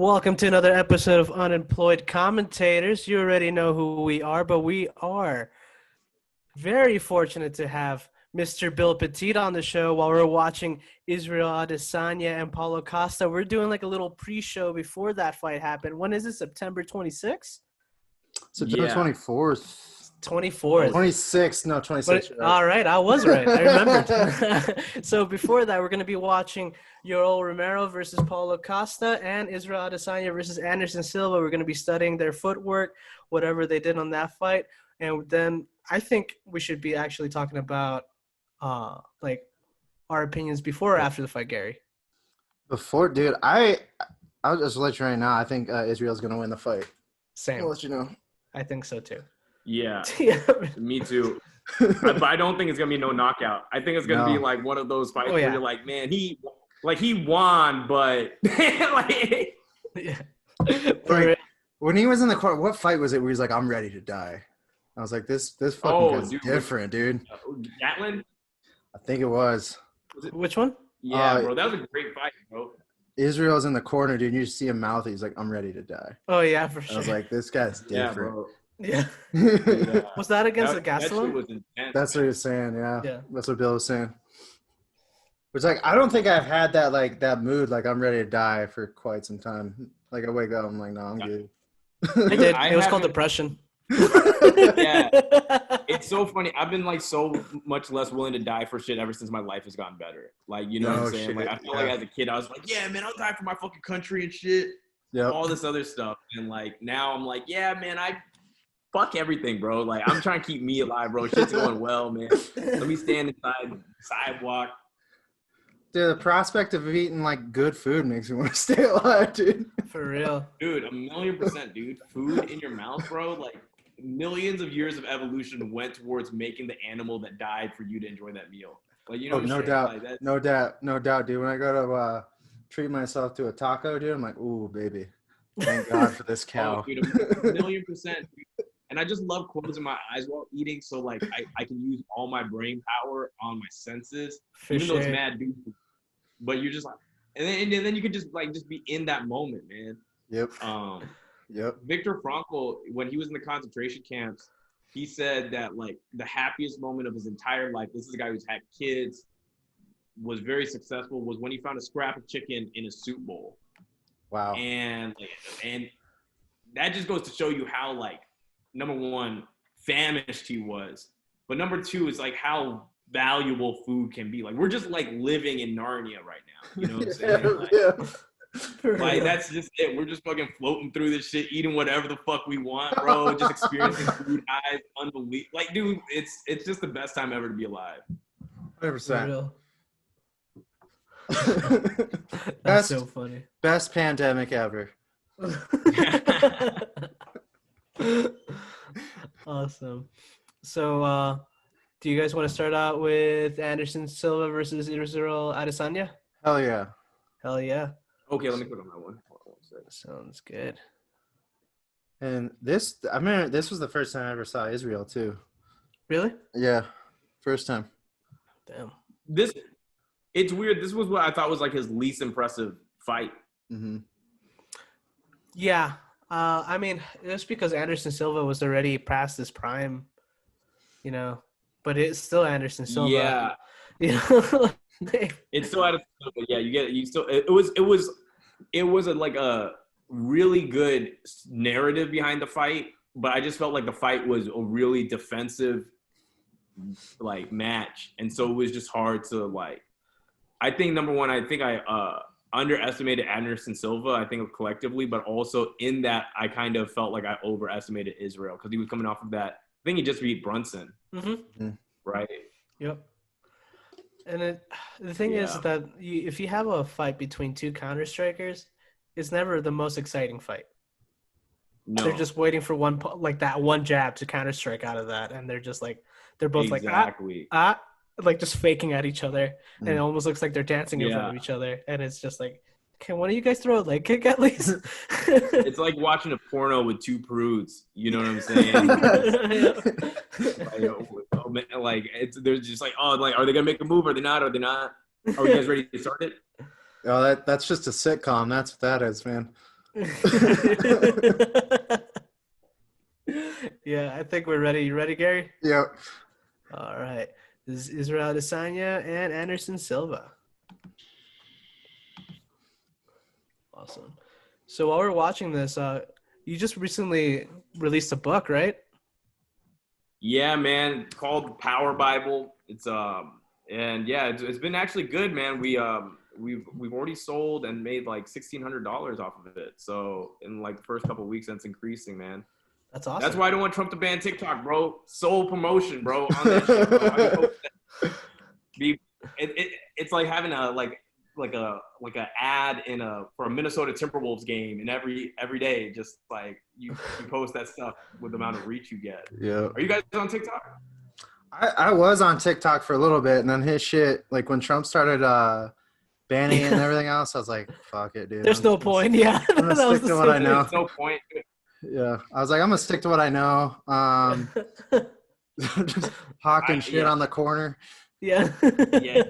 Welcome to another episode of Unemployed Commentators. You already know who we are, but we are very fortunate to have Mr. Bill Beteet on the show while we're watching Israel Adesanya and Paulo Costa. We're doing like a little pre-show before that fight happened. When is it? September 26th? September 24th. 24th. 26th. No, 26th. Right. All right. I was right. I remembered. So before that, we're going to be watching Yoel Romero versus Paulo Costa and Israel Adesanya versus Anderson Silva. We're going to be studying their footwork, whatever they did on that fight. And then I think we should be actually talking about like our opinions before or after the fight, Gary. Before, dude, I'll just let you right now. I think Israel's going to win the fight. Same. I'll let you know. I think so too. Yeah, me too. But I don't think it's gonna be no knockout. I think it's gonna be like one of those fights where you're like, man, he won, but like, Yeah. Like, when he was in the court, what fight was it where he's like, "I'm ready to die"? I was like, this fucking guy's different, dude. Gatlin? I think it was. Which one? Yeah, bro, that was a great fight, bro. Israel's in the corner, dude. And you just see him mouth. He's like, "I'm ready to die." Oh yeah, for sure. I was like, this guy's different. Yeah. Yeah. Was that against the That shit Gastelum? was intense. That's what he was saying, Yeah. That's what Bill was saying. Which, like, I don't think I've had that mood, like, I'm ready to die for quite some time. Like, I wake up, I'm like, no, I'm good. I did. I It was called haven't- depression. Yeah. It's so funny. I've been like so much less willing to die for shit ever since my life has gotten better. Like, you know what I'm saying? shit, Like, I feel like as a kid, I was like, yeah, man, I'll die for my fucking country and shit. Yep. All this other stuff. And like now I'm like, yeah, man, I fuck everything, bro. Like I'm trying to keep me alive, bro. Shit's going well, man. Let me stand inside the sidewalk. Dude, the prospect of eating, like, good food makes me want to stay alive, dude. For real. Dude, 1,000,000%, dude. Food in your mouth, bro. Like millions of years of evolution went towards making the animal that died for you to enjoy that meal. Like, you know, No shit, doubt. like, that's, No doubt, dude. When I go to treat myself to a taco, dude, I'm like, ooh, baby. Thank God for this cow. oh, dude, 1,000,000%. Dude. And I just love closing my eyes while eating, so like I can use all my brain power on my senses, For even though it's sure. mad, dude. But you're just like, and then you can just be in that moment, man. Yep. Yep. Viktor Frankl, when he was in the concentration camps, he said that like the happiest moment of his entire life, this is a guy who's had kids, was very successful, was when he found a scrap of chicken in a soup bowl. Wow. And that just goes to show you how, like, number one, famished he was. But number two is like how valuable food can be. Like, we're just like living in Narnia right now. You know what I'm saying? Like, like, that's just it. We're just fucking floating through this shit, eating whatever the fuck we want, bro. Just experiencing food highs, unbelievable. Like, dude, it's just the best time ever to be alive. 100%. That's so funny. Best pandemic ever. Awesome. So, do you guys want to start out with Anderson Silva versus Israel Adesanya? Hell yeah. Hell yeah. Okay, let me put on that one. Hold on one second. Sounds good. And this was the first time I ever saw Israel, too. Really? Yeah. First time. Damn. It's weird. This was what I thought was like his least impressive fight. Mm-hmm. Yeah. I mean, it's because Anderson Silva was already past his prime, you know, but it's still Anderson Silva. Yeah. You know? It's still out of, but yeah, it was like a really good narrative behind the fight, but I just felt like the fight was a really defensive like match, and so it was just hard to like. I think number one, I think I underestimated Anderson Silva. I think collectively, but also in that I kind of felt like I overestimated Israel because he was coming off of that. I think he just beat Brunson, right? Yep. And the thing is that if you have a fight between two counter strikers, it's never the most exciting fight. No. They're just waiting for that one jab to counter strike out of that, and they're just like they're both like like just faking at each other, and it almost looks like they're dancing in front of each other, and it's just like, can one of you guys throw a leg kick at least? It's like watching a porno with two prudes. You know what I'm saying? Like they're just like, oh, like, are they gonna make a move? Are they not? Are they not? Are you guys ready to start it? Oh, that's just a sitcom. That's what that is, man. Yeah, I think we're ready. You ready, Gary? Yep. All right. This is Israel Adesanya and Anderson Silva. Awesome. So while we're watching this, you just recently released a book, right? Yeah, man, called Power Bible. It's and yeah, it's been actually good, man. We've already sold and made like $1,600 off of it. So in like the first couple of weeks, that's increasing, man. That's awesome. That's why I don't want Trump to ban TikTok, bro. Sole promotion, bro, on that shit, bro. I mean, it's like having a ad for a Minnesota Timberwolves game, and every day, just like you post that stuff with the amount of reach you get. Yeah. Are you guys on TikTok? I was on TikTok for a little bit, and then his shit, like when Trump started banning it and everything else, I was like, fuck it, dude. There's no point. Yeah. I'm gonna stick to what I know. There's no point. Yeah. I was like, I'm gonna stick to what I know. Just hawking shit on the corner. Yeah. Yeah.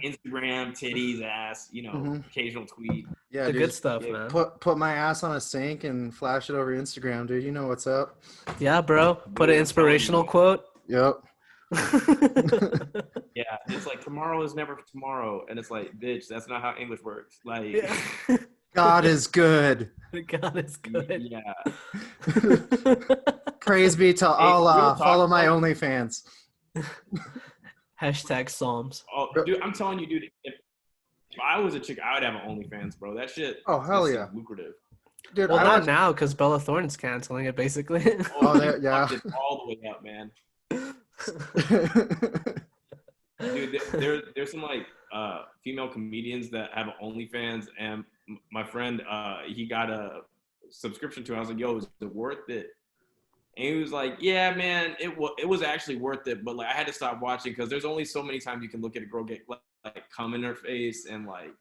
Instagram, titties, ass, occasional tweet. Yeah, The dude, good stuff, man. Put my ass on a sink and flash it over Instagram, dude. You know what's up. Yeah, bro. Put an inspirational quote. Yep. Yeah, it's like tomorrow is never tomorrow, and it's like, bitch, that's not how English works. Like, Yeah. God is good. God is good. Yeah. Praise be to Allah. Follow my about- OnlyFans. Hashtag Psalms. Oh, dude, I'm telling you, dude, if I was a chick, I would have an OnlyFans, bro. That shit. Oh, hell yeah. Lucrative. Dude, Well, not now because Bella Thorne's canceling it, basically. Oh, yeah. All the way up, man. Dude, there's some like female comedians that have OnlyFans, and my friend he got a subscription to it. I was like, yo, is it worth it? And he was like, yeah, man, it was actually worth it, but like I had to stop watching because there's only so many times you can look at a girl get like cum in her face and like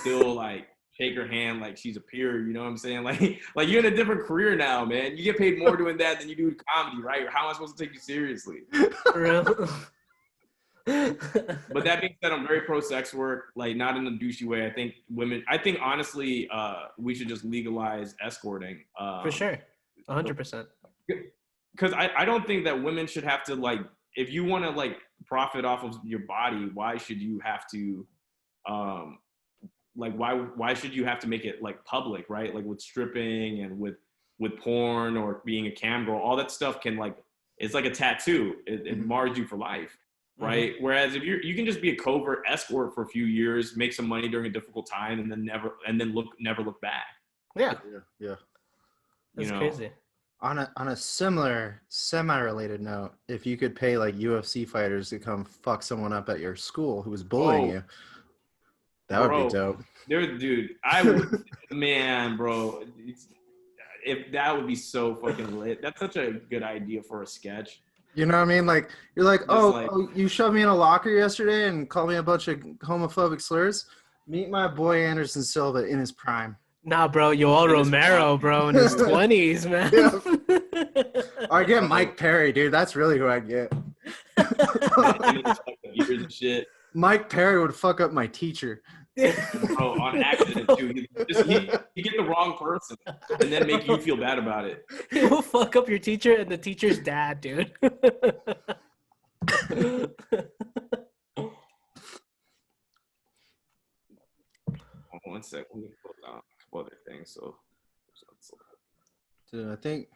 still like shake her hand like she's a peer, you know what I'm saying? Like you're in a different career now, man. You get paid more doing that than you do comedy, right? How am I supposed to take you seriously? For real? But that being said, I'm very pro sex work, like not in a douchey way. I think honestly, we should just legalize escorting. For sure. 100%. Because I don't think that women should have to like, if you want to like profit off of your body, why should you have to, why should you have to make it like public, right? Like with stripping and with porn or being a cam girl, all that stuff can like, it's like a tattoo. It mars you for life, right? Mm-hmm. Whereas if you can just be a covert escort for a few years, make some money during a difficult time, and then never look back. Yeah. That's crazy. On a similar semi-related note, if you could pay like UFC fighters to come fuck someone up at your school who was bullying you, that would be dope. Dude, I would, man, bro. If that would be so fucking lit. That's such a good idea for a sketch. You know what I mean? Like you're like, oh, you shoved me in a locker yesterday and called me a bunch of homophobic slurs. Meet my boy Anderson Silva in his prime. Nah, bro, Yoel Romero, bro, in his 20s, man. Yeah. Or I get Mike Perry, dude. That's really who I get. Years and shit. Mike Perry would fuck up my teacher. Bro, on accident too. He get the wrong person and then make you feel bad about it. He will fuck up your teacher and the teacher's dad, dude. One sec. Let me pull down a couple other things. So dude, I think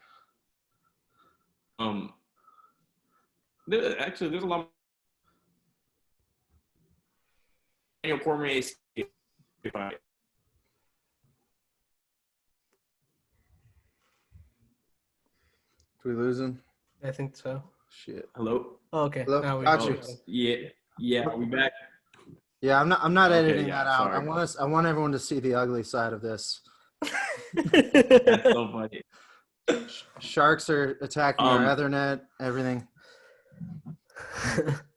there's a lot of Daniel Cormier. Did we lose him? I think so. Shit. Hello? Oh, okay. Hello? Now we Got you. Yeah. Are we back? Yeah, I'm not editing that out. Sorry. I want everyone to see the ugly side of this. That's so funny. Sharks are attacking our Ethernet, everything.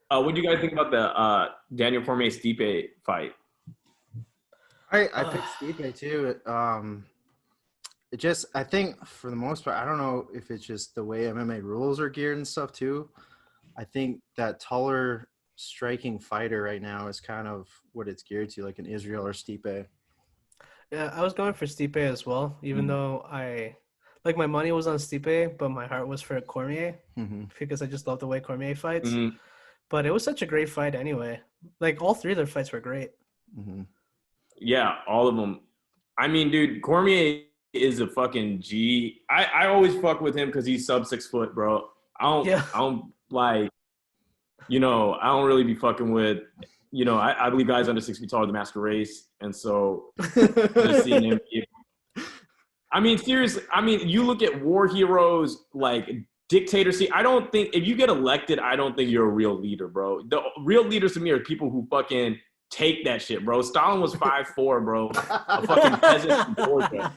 What do you guys think about the Daniel Cormier Stipe fight? I picked Stipe too. I think for the most part, I don't know if it's just the way MMA rules are geared and stuff too. I think that taller striking fighter right now is kind of what it's geared to, like an Israel or Stipe. Yeah, I was going for Stipe as well, even though my money was on Stipe, but my heart was for Cormier because I just love the way Cormier fights. Mhm. But it was such a great fight anyway. Like all three of their fights were great. Yeah, all of them. I mean, dude, Cormier is a fucking G. I always fuck with him because he's sub 6 foot, bro. I don't like, I don't really be fucking with, I believe guys under 6 feet tall are the master race. And so just seeing him. I mean, seriously, you look at war heroes like dictators. See, I don't think if you get elected, I don't think you're a real leader, bro. The real leaders to me are people who fucking take that shit, bro. Stalin was 5'4", bro. A fucking peasant from Georgia.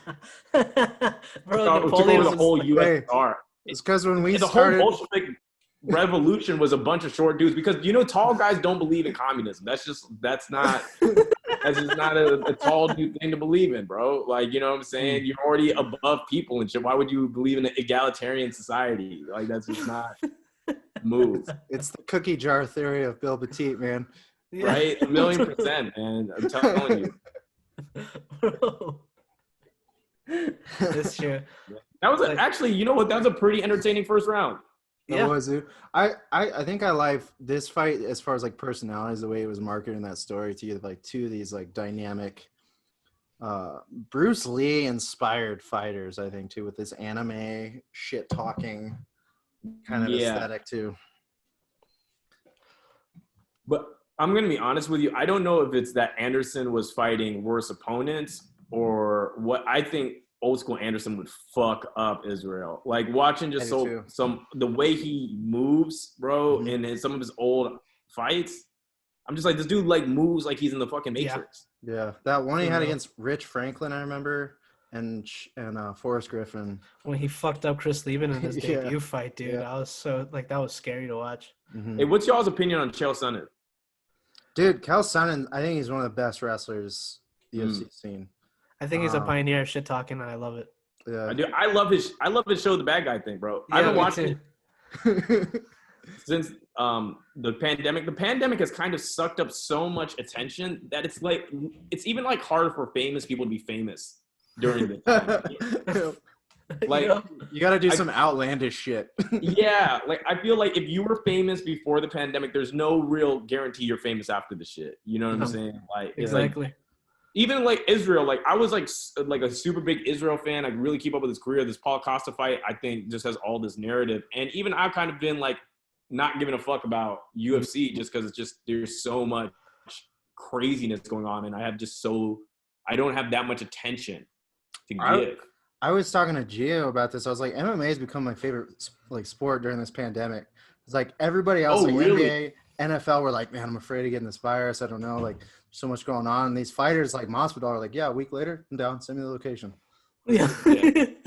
Bro, Took over the whole USSR. It's because when we the started... whole Bolshevik revolution was a bunch of short dudes because, tall guys don't believe in communism. That's just not a tall dude thing to believe in, bro. Like, you know what I'm saying? You're already above people and shit. Why would you believe in an egalitarian society? Like, that's just not a move. It's the cookie jar theory of Bill Beteet, man. Yeah. Right? 1,000,000%, man. I'm telling you. Bro. That's true. That was actually, you know what? That was a pretty entertaining first round. Yeah. Was it? I think I like this fight as far as like personalities, the way it was marketed in that story to get like two of these like dynamic Bruce Lee inspired fighters, I think too, with this anime shit talking kind of aesthetic too. But I'm going to be honest with you. I don't know if it's that Anderson was fighting worse opponents or what. I think old school Anderson would fuck up Israel. Like watching just the way he moves, bro, in some of his old fights. I'm just like, this dude like moves like he's in the fucking Matrix. Yeah. That one he had against Rich Franklin, I remember, and Forrest Griffin. When he fucked up Chris Lieben in his debut fight, dude. I was so like, that was scary to watch. Hey, what's y'all's opinion on Chael Sonnen? Dude, Chael Sonnen, I think he's one of the best wrestlers the UFC's seen. I think he's a pioneer of shit talking, and I love it. Yeah, I love his show, The Bad Guy thing, bro. Yeah, I've been watching it since the pandemic. The pandemic has kind of sucked up so much attention that it's even like hard for famous people to be famous during the time. Like you got to do some outlandish shit. Yeah, like I feel like if you were famous before the pandemic, there's no real guarantee you're famous after the shit. You know what I'm saying? Like exactly. Like, even like Israel, like I was like a super big Israel fan. I really keep up with his career. This Paulo Costa fight, I think, just has all this narrative. And even I've kind of been like not giving a fuck about UFC just because it's just there's so much craziness going on, and I don't have that much attention to give. I was talking to Gio about this. I was like, MMA has become my favorite like sport during this pandemic. It's like everybody else, like really? NBA, NFL, were like, man, I'm afraid of getting this virus. I don't know, like so much going on. And these fighters like Masvidal are like, yeah, a week later, I'm down. Send me the location. Yeah.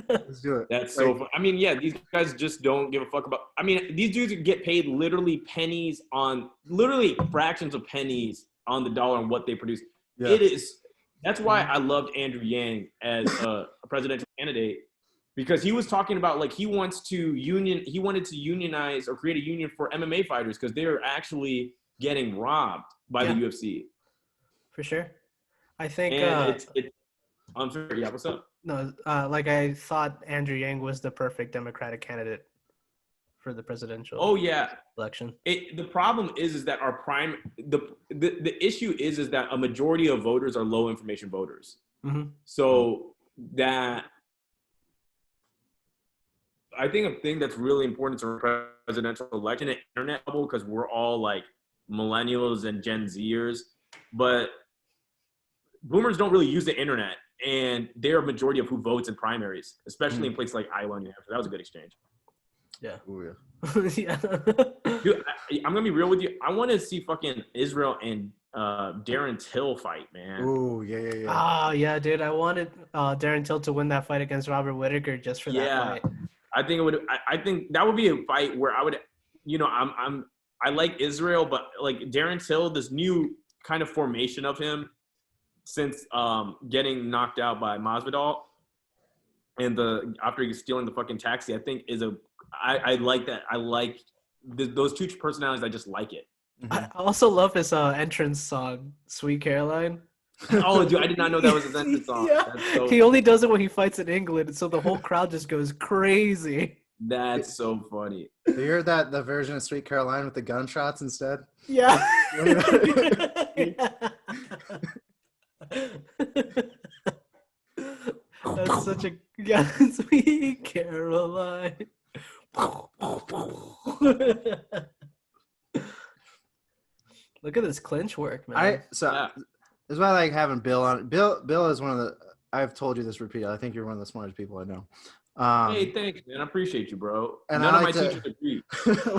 Let's do it. That's so fun. I mean, yeah, these guys just don't give a fuck about. I mean, these dudes get paid literally fractions of pennies on the dollar on what they produce. Yeah. It is. That's why I loved Andrew Yang as a presidential candidate, because he was talking about like he wanted to unionize or create a union for MMA fighters because they are actually getting robbed by the UFC. For sure. I think it's unfair. Yeah, what's up? No, like I thought Andrew Yang was the perfect Democratic candidate for the presidential election. The problem is that our the issue is that a majority of voters are low information voters. So that I think a thing that's really important to a presidential election, an internet bubble, because we're all like millennials and Gen Zers, but boomers don't really use the internet, and they're a majority of who votes in primaries, especially in places like Iowa and New Hampshire. That was a good exchange. Yeah. Ooh, yeah. Yeah. Dude, I'm gonna be real with you. I want to see fucking Israel and Darren Till fight, man. Ooh, yeah. Ah, yeah, dude. I wanted Darren Till to win that fight against Robert Whittaker just for that fight. I think it would. I think that would be a fight where I would, I like Israel, but like Darren Till, this new kind of formation of him since getting knocked out by Masvidal, and after he's stealing the fucking taxi, I think I like that. I like those two personalities. I just like it. I also love his entrance song, "Sweet Caroline." Oh, dude, I did not know that was his entrance song. Yeah. That's so, He only does it when he fights in England, so the whole crowd just goes crazy. that's so funny. You heard that the version of Sweet Caroline with the gunshots instead? Yeah. That's such a Sweet Caroline. Look at this clinch work, man. This is why I like having Bill on. Bill is one of the. I've told you this repeatedly. I think you're one of the smartest people I know. Hey, thanks, man. I appreciate you, bro. And None I of like my to- teachers agree.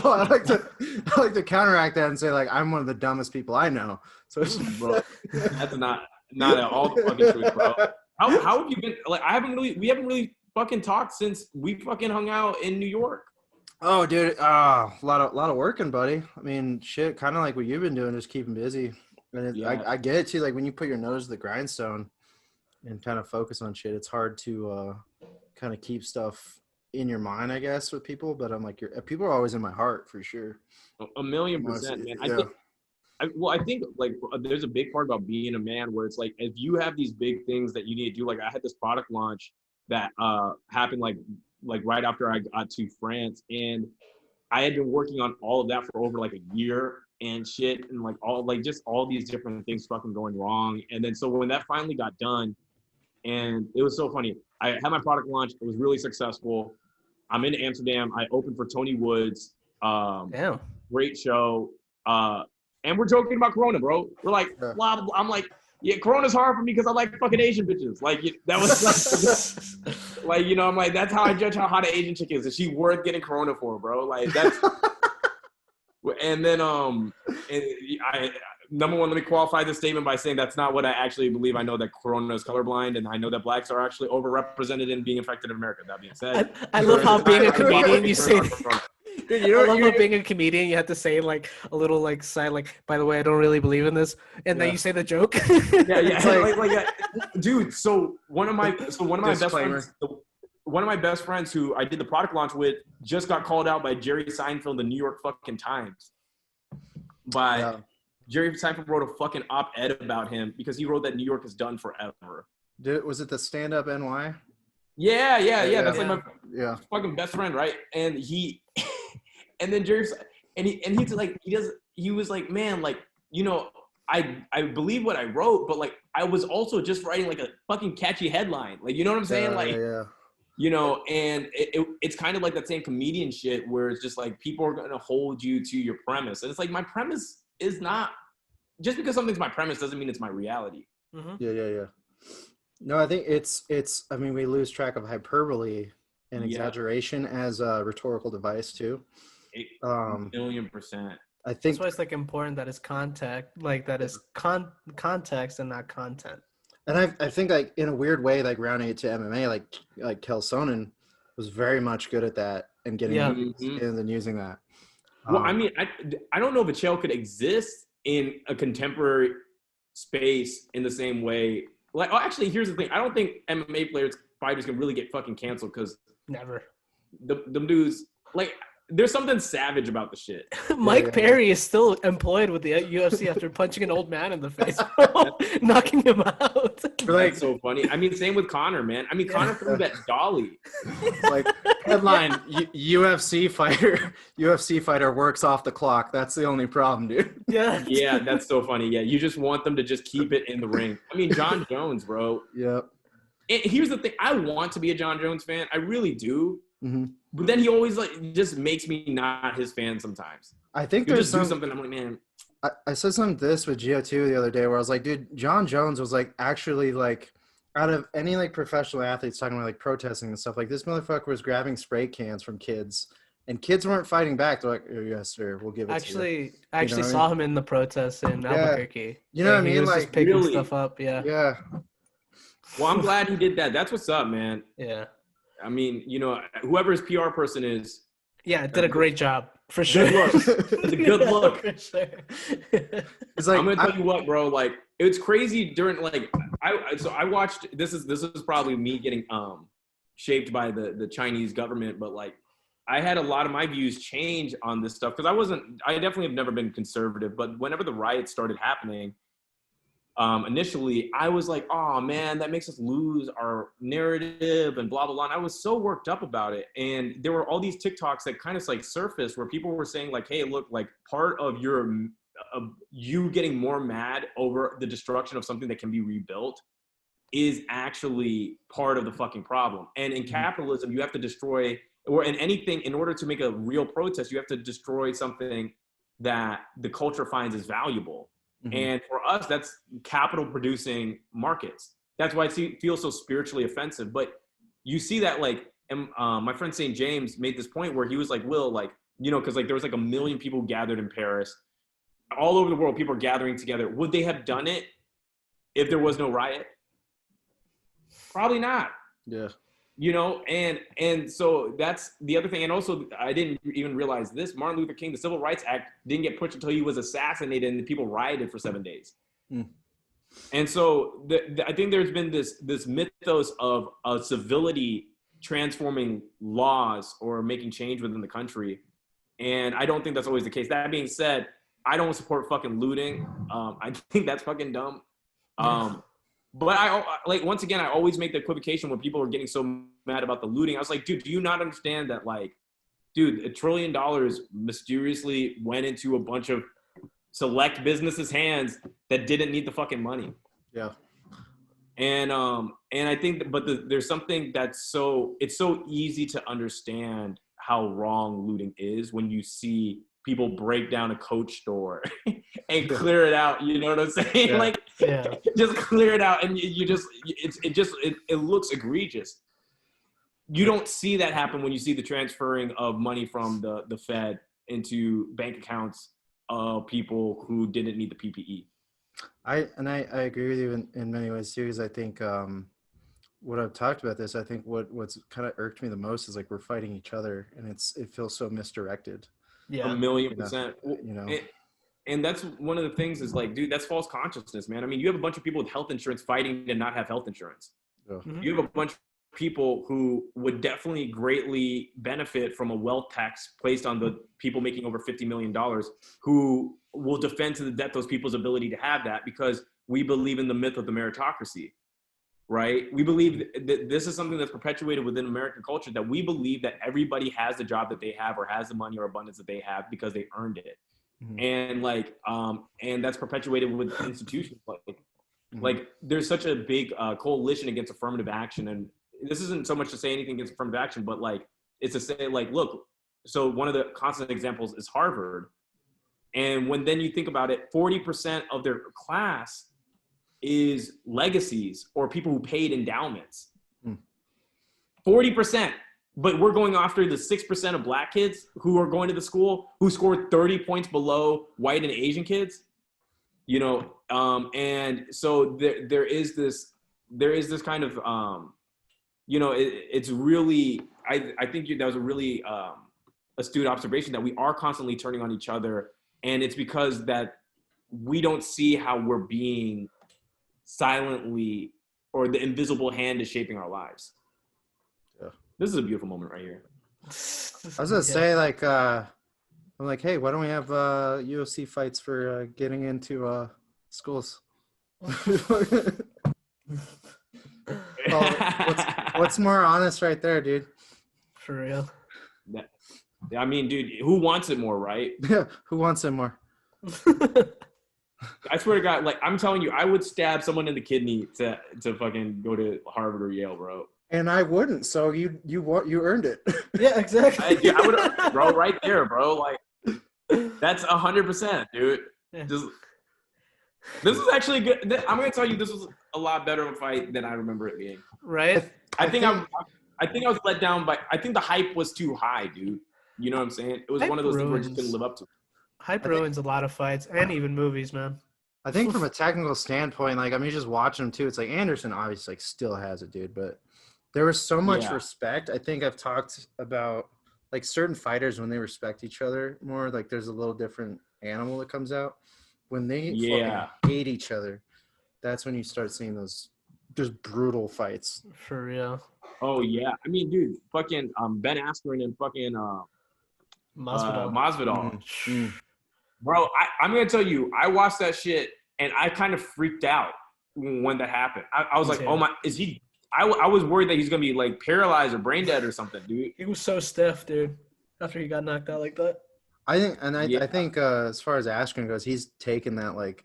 Well, I like to counteract that and say like I'm one of the dumbest people I know. So it's Bro, that's not at all the fucking truth, bro. How have you been? Like, we haven't really fucking talked since we fucking hung out in New York. Oh, dude, a lot of working, buddy. I mean, shit, kind of like what you've been doing, just keeping busy. And Yeah. I get it too. Like when you put your nose to the grindstone and kind of focus on shit, it's hard to kind of keep stuff in your mind, I guess, with people. But I'm like, people are always in my heart for sure. 1,000,000%, man. Yeah. I think like there's a big part about being a man where it's like if you have these big things that you need to do. Like I had this product launch that happened like right after I got to France, and I had been working on all of that for over like a year and shit, and like all these different things fucking going wrong. And then so when that finally got done, and it was so funny. I had my product launch. It was really successful. I'm in Amsterdam. I opened for Tony Woods. Damn. Great show. And we're joking about Corona, bro. We're like, blah, blah, blah. I'm like, yeah, Corona's hard for me because I like fucking Asian bitches. Like, that was like, like, you know, I'm like, that's how I judge how hot an Asian chick is. Is she worth getting Corona for, bro? Like, that's. And then, number one, let me qualify this statement by saying that's not what I actually believe. I know that Corona is colorblind, and I know that blacks are actually overrepresented in being infected in America. That being said, I love how being a comedian, you say. Dude, I love how being a comedian, you have to say like a little like side, like, by the way, I don't really believe in this, and then you say the joke. Yeah. Dude. So one of my best Disclaimer. friends, one of my best friends who I did the product launch with, just got called out by Jerry Seinfeld, the New York fucking Times. Jerry Seinfeld wrote a fucking op-ed about him because he wrote that New York is done forever. Dude, was it the Stand Up NY? Yeah. That's like my fucking best friend, right? And he, and then Jerry, he was like, man, like, you know, I believe what I wrote, but like I was also just writing like a fucking catchy headline, like, you know what I'm saying, you know, and it's kind of like that same comedian shit where it's just like people are gonna hold you to your premise, and it's like my premise is not just because something's my premise doesn't mean it's my reality. Mm-hmm. Yeah. No, I think it's. I mean, we lose track of hyperbole and exaggeration as a rhetorical device too. 1,000,000%. I think That's why it's like important that it's context, like that is context and not content. And I think like in a weird way, like rounding it to MMA, like Kel Sonnen was very much good at that and getting and then using that. Well, I mean, I don't know if a Chael could exist in a contemporary space in the same way. Like, actually, here's the thing. I don't think MMA fighters can really get fucking canceled because never. Them dudes, like, there's something savage about the shit. Mike Perry is still employed with the UFC after punching an old man in the face, knocking him out. That's so funny. I mean, same with Conor, man. I mean, Conor threw that dolly. Like, headline, UFC fighter works off the clock. That's the only problem, dude. Yeah, that's so funny. Yeah, you just want them to just keep it in the ring. I mean, John Jones, bro. Yep. And here's the thing. I want to be a John Jones fan. I really do. Mm-hmm. But then he always just makes me not his fan sometimes. I think there's do something. I'm like, man. I said something to this with Gio too the other day where I was like, dude, John Jones was like actually like out of any like professional athletes talking about like protesting and stuff, like this motherfucker was grabbing spray cans from kids and kids weren't fighting back. They're like, oh, yes, sir, we'll give it to you. I actually saw him in the protests in Albuquerque. You know what I mean? He was like just picking stuff up. Yeah. Well, I'm glad he did that. That's what's up, man. Yeah. I mean, you know, whoever his PR person is. Yeah, did a great job. For sure. It's a good look. For sure. It's like, I'm going to tell you what, bro. Like, it's crazy during, like, I watched, this is probably me getting shaped by the Chinese government, but, like, I had a lot of my views change on this stuff because I definitely have never been conservative, but whenever the riots started happening, initially, I was like, oh man, that makes us lose our narrative and blah, blah, blah. And I was so worked up about it. And there were all these TikToks that kind of like surfaced where people were saying like, hey, look, like part of you getting more mad over the destruction of something that can be rebuilt is actually part of the fucking problem. And in capitalism, you have to destroy, or in anything, in order to make a real protest, you have to destroy something that the culture finds as valuable. Mm-hmm. And for us, that's capital producing markets. That's why it feels so spiritually offensive. But you see that, like, my friend St. James made this point where he was like, Will, like, you know, because like there was like 1 million people gathered in Paris. All over the world, people are gathering together. Would they have done it if there was no riot? Probably not. Yeah. You know, and so that's the other thing. And also, I didn't even realize this. Martin Luther King, the Civil Rights Act didn't get pushed until he was assassinated and the people rioted for 7 days. And so I think there's been this mythos of civility transforming laws or making change within the country. And I don't think that's always the case. That being said, I don't support fucking looting. I think that's fucking dumb. But I like, once again, I always make the equivocation when people are getting so mad about the looting. I was like, dude, do you not understand that, like, dude, $1 trillion mysteriously went into a bunch of select businesses' hands that didn't need the fucking money. Yeah. And I think, there's something it's so easy to understand how wrong looting is when you see people break down a Coach store and clear it out. You know what I'm saying? Yeah. Like, just clear it out, and it looks egregious. You don't see that happen when you see the transferring of money from the Fed into bank accounts of people who didn't need the PPE. I agree with you in many ways too, because I think what I've talked about this, I think what's kind of irked me the most is like we're fighting each other, and it feels so misdirected. Yeah, 1,000,000%. You know, and that's one of the things is like, dude, that's false consciousness, man. I mean, you have a bunch of people with health insurance fighting to not have health insurance. Mm-hmm. You have a bunch of people who would definitely greatly benefit from a wealth tax placed on the people making over $50 million, who will defend to the death those people's ability to have that, because we believe in the myth of the meritocracy. Right? We believe that this is something that's perpetuated within American culture, that we believe that everybody has the job that they have or has the money or abundance that they have because they earned it. Mm-hmm. And like, and that's perpetuated with institutions. Like there's such a big coalition against affirmative action. And this isn't so much to say anything against affirmative action, but like, it's to say like, look, so one of the constant examples is Harvard. And when then you think about it, 40% of their class is legacies or people who paid endowments. 40%. But we're going after the 6% of black kids who are going to the school who scored 30 points below white and Asian kids. You know, and so there is this kind of you know, it's really, I think that was a really astute observation, that we are constantly turning on each other, and it's because that we don't see how we're being silently, or the invisible hand is shaping our lives. Yeah. This is a beautiful moment right here. I was gonna say, like, I'm like, hey, why don't we have UFC fights for getting into schools? Well, what's more honest right there, dude? For real. I mean, dude, who wants it more, right? Yeah, who wants it more? I swear to God, like, I'm telling you, I would stab someone in the kidney to fucking go to Harvard or Yale, bro. And I wouldn't, so you earned it. Yeah, exactly. I would, bro, right there, bro. Like, that's 100%, dude. Yeah. This is actually good. I'm gonna tell you, this was a lot better of a fight than I remember it being. Right? I think I was let down by. I think the hype was too high, dude. You know what I'm saying? It was one of those things where I just couldn't live up to. Hype ruins a lot of fights and even movies, man. I think from a technical standpoint, like, I mean, just watching them too, it's like Anderson obviously like still has it, dude, but there was so much respect. I think I've talked about like certain fighters when they respect each other more, like there's a little different animal that comes out. When they fucking hate each other, that's when you start seeing those just brutal fights. For real. Oh yeah. I mean, dude, fucking Ben Askren and fucking Masvidal. Mm-hmm. Bro, I'm gonna tell you, I watched that shit And I kind of freaked out when that happened. I was Me like, too. oh my, is he? I was worried that he's gonna be like paralyzed or brain dead or something, dude. He was so stiff, dude. After he got knocked out like that. I think, and Yeah. I think as far as Askren goes, he's taken that like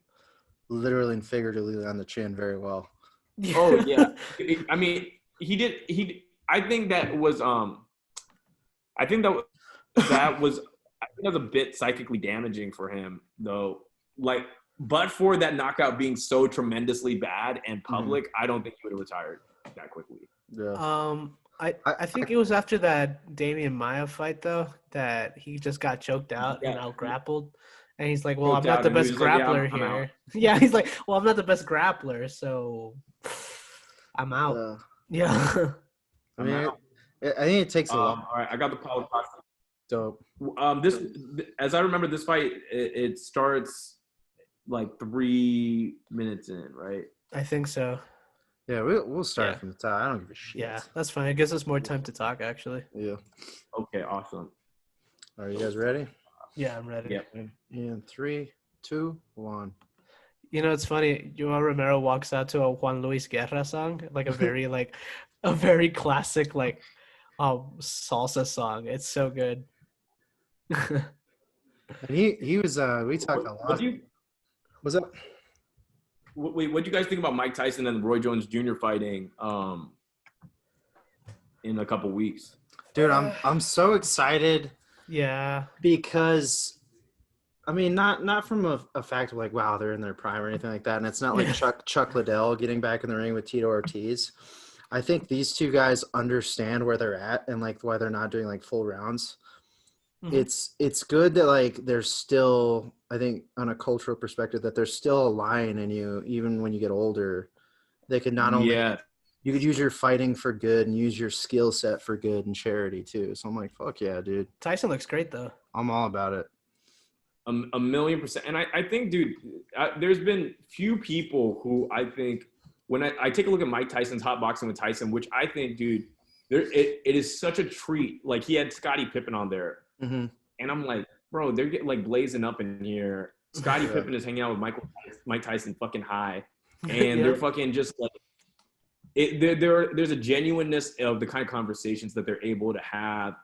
literally and figuratively on the chin very well. Oh yeah. I mean, he did. I think that was. I think that was a bit psychically damaging for him, though. Like, but for that knockout being so tremendously bad and public, I don't think he would have retired that quickly. Yeah. I think it was after that Damian Maia fight though that he just got choked out and out grappled, and he's like, "Well, I'm Choked not out, the and he best was like, "Yeah, grappler I'm out." here." Yeah, he's like, "Well, I'm not the best grappler, so I'm out." Yeah. I mean, I think it takes a lot. All right, I got the Paulo Costa. Dope. This, as I remember, this fight it starts like 3 minutes in, right? I think so. Yeah, we'll start Yeah. from the top. I don't give a shit. Yeah, that's fine. It gives us more time to talk, actually. Yeah. Okay, awesome. Are you guys ready? Yeah, I'm ready. Yeah. In 3, 2, 1. You know, it's funny. Joao Romero walks out to a Juan Luis Guerra song, like a very a very classic salsa song. It's so good. And he was we talked a lot. Was that? Wait, what do you guys think about Mike Tyson and Roy Jones Jr. fighting in a couple weeks? Dude, I'm so excited Yeah. because I mean not from a fact of like, wow, they're in their prime or anything like that. And it's not like Chuck Liddell getting back in the ring with Tito Ortiz. I think these two guys understand where they're at and like why they're not doing like full rounds. Mhm. It's good that like there's still, I think on a cultural perspective, that there's still a lion in you even when you get older. They could not only you could use your fighting for good and use your skill set for good and charity too. So I'm like, fuck yeah, dude. Tyson looks great though. I'm all about it. A 1,000,000%. And I think, dude, there's been few people who I think when I take a look at Mike Tyson's Hot Boxing with Tyson, which I think, dude, it is such a treat. Like he had Scottie Pippen on there. Mm-hmm. And I'm like, bro, they're getting like blazing up in here. Scottie Pippen is hanging out with Mike Tyson fucking high. And they're fucking just like, there's a genuineness of the kind of conversations that they're able to have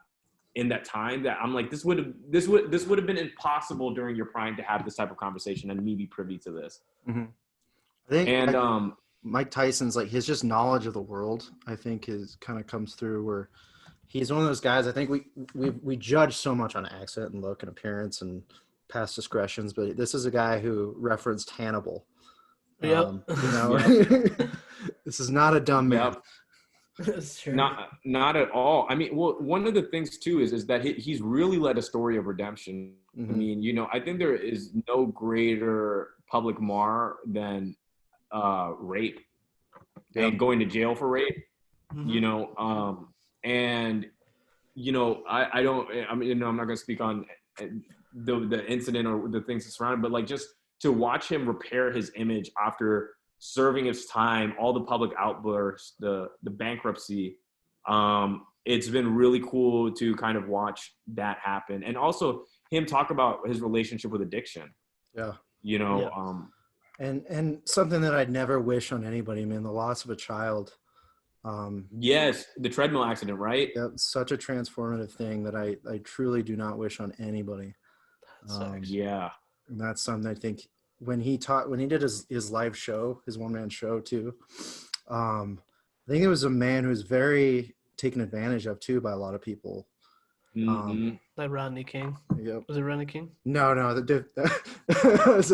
in that time that I'm like, this would have been impossible during your prime to have this type of conversation and me be privy to this. Mm-hmm. I think And Mike Tyson's like his just knowledge of the world, I think is kind of comes through where he's one of those guys. I think we judge so much on accent and look and appearance and past discretions, but this is a guy who referenced Hannibal. Yep. This is not a dumb man. Yep. That's true. Not at all. I mean, well, one of the things too is that he's really led a story of redemption. Mm-hmm. I mean, I think there is no greater public mar than rape and going to jail for rape. Mhm. And I don't. I mean, I'm not going to speak on the incident or the things that surround it, but like just to watch him repair his image after serving his time, all the public outbursts, the bankruptcy. It's been really cool to kind of watch that happen, and also him talk about his relationship with addiction. Yeah. And something that I'd never wish on anybody, man, the loss of a child. Yes, the treadmill accident, right? That's such a transformative thing that I truly do not wish on anybody. Yeah. And that's something I think when he did his live show, his one-man show too, I think it was a man who was very taken advantage of too by a lot of people. Like Rodney King. Yep. Was it Rodney King? No, that was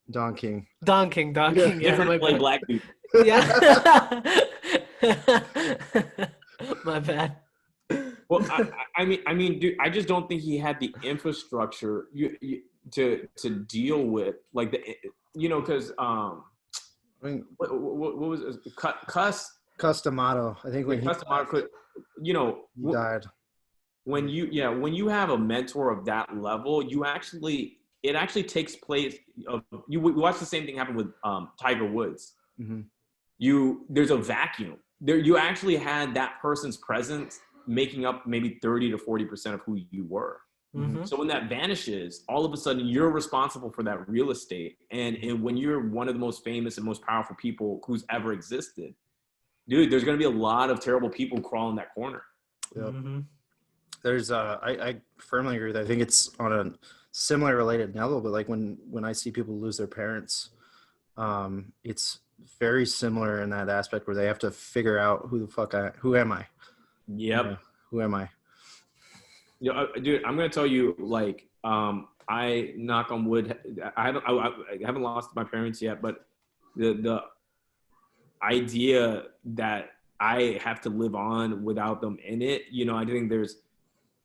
Don King. Don King. Yeah, like black people. Yeah. My bad. Well, I mean, dude, I just don't think he had the infrastructure to deal with like because I mean, what was it? Custamato. I think when Custamato could, he died. When you have a mentor of that level, it actually takes place. We watch the same thing happen with Tiger Woods. Mm-hmm. There's a vacuum there. You actually had that person's presence making up maybe 30 to 40% of who you were. Mm-hmm. So when that vanishes, all of a sudden you're responsible for that real estate. And when you're one of the most famous and most powerful people who's ever existed, dude, there's going to be a lot of terrible people crawling that corner. Yep. Mm-hmm. There's I firmly agree with that. I think it's on a similar related level, but like when I see people lose their parents, it's very similar in that aspect where they have to figure out who am I? Yep. Who am I? Dude, I'm going to tell you, like, I knock on wood. I haven't lost my parents yet, but the idea that I have to live on without them in it, you know, I think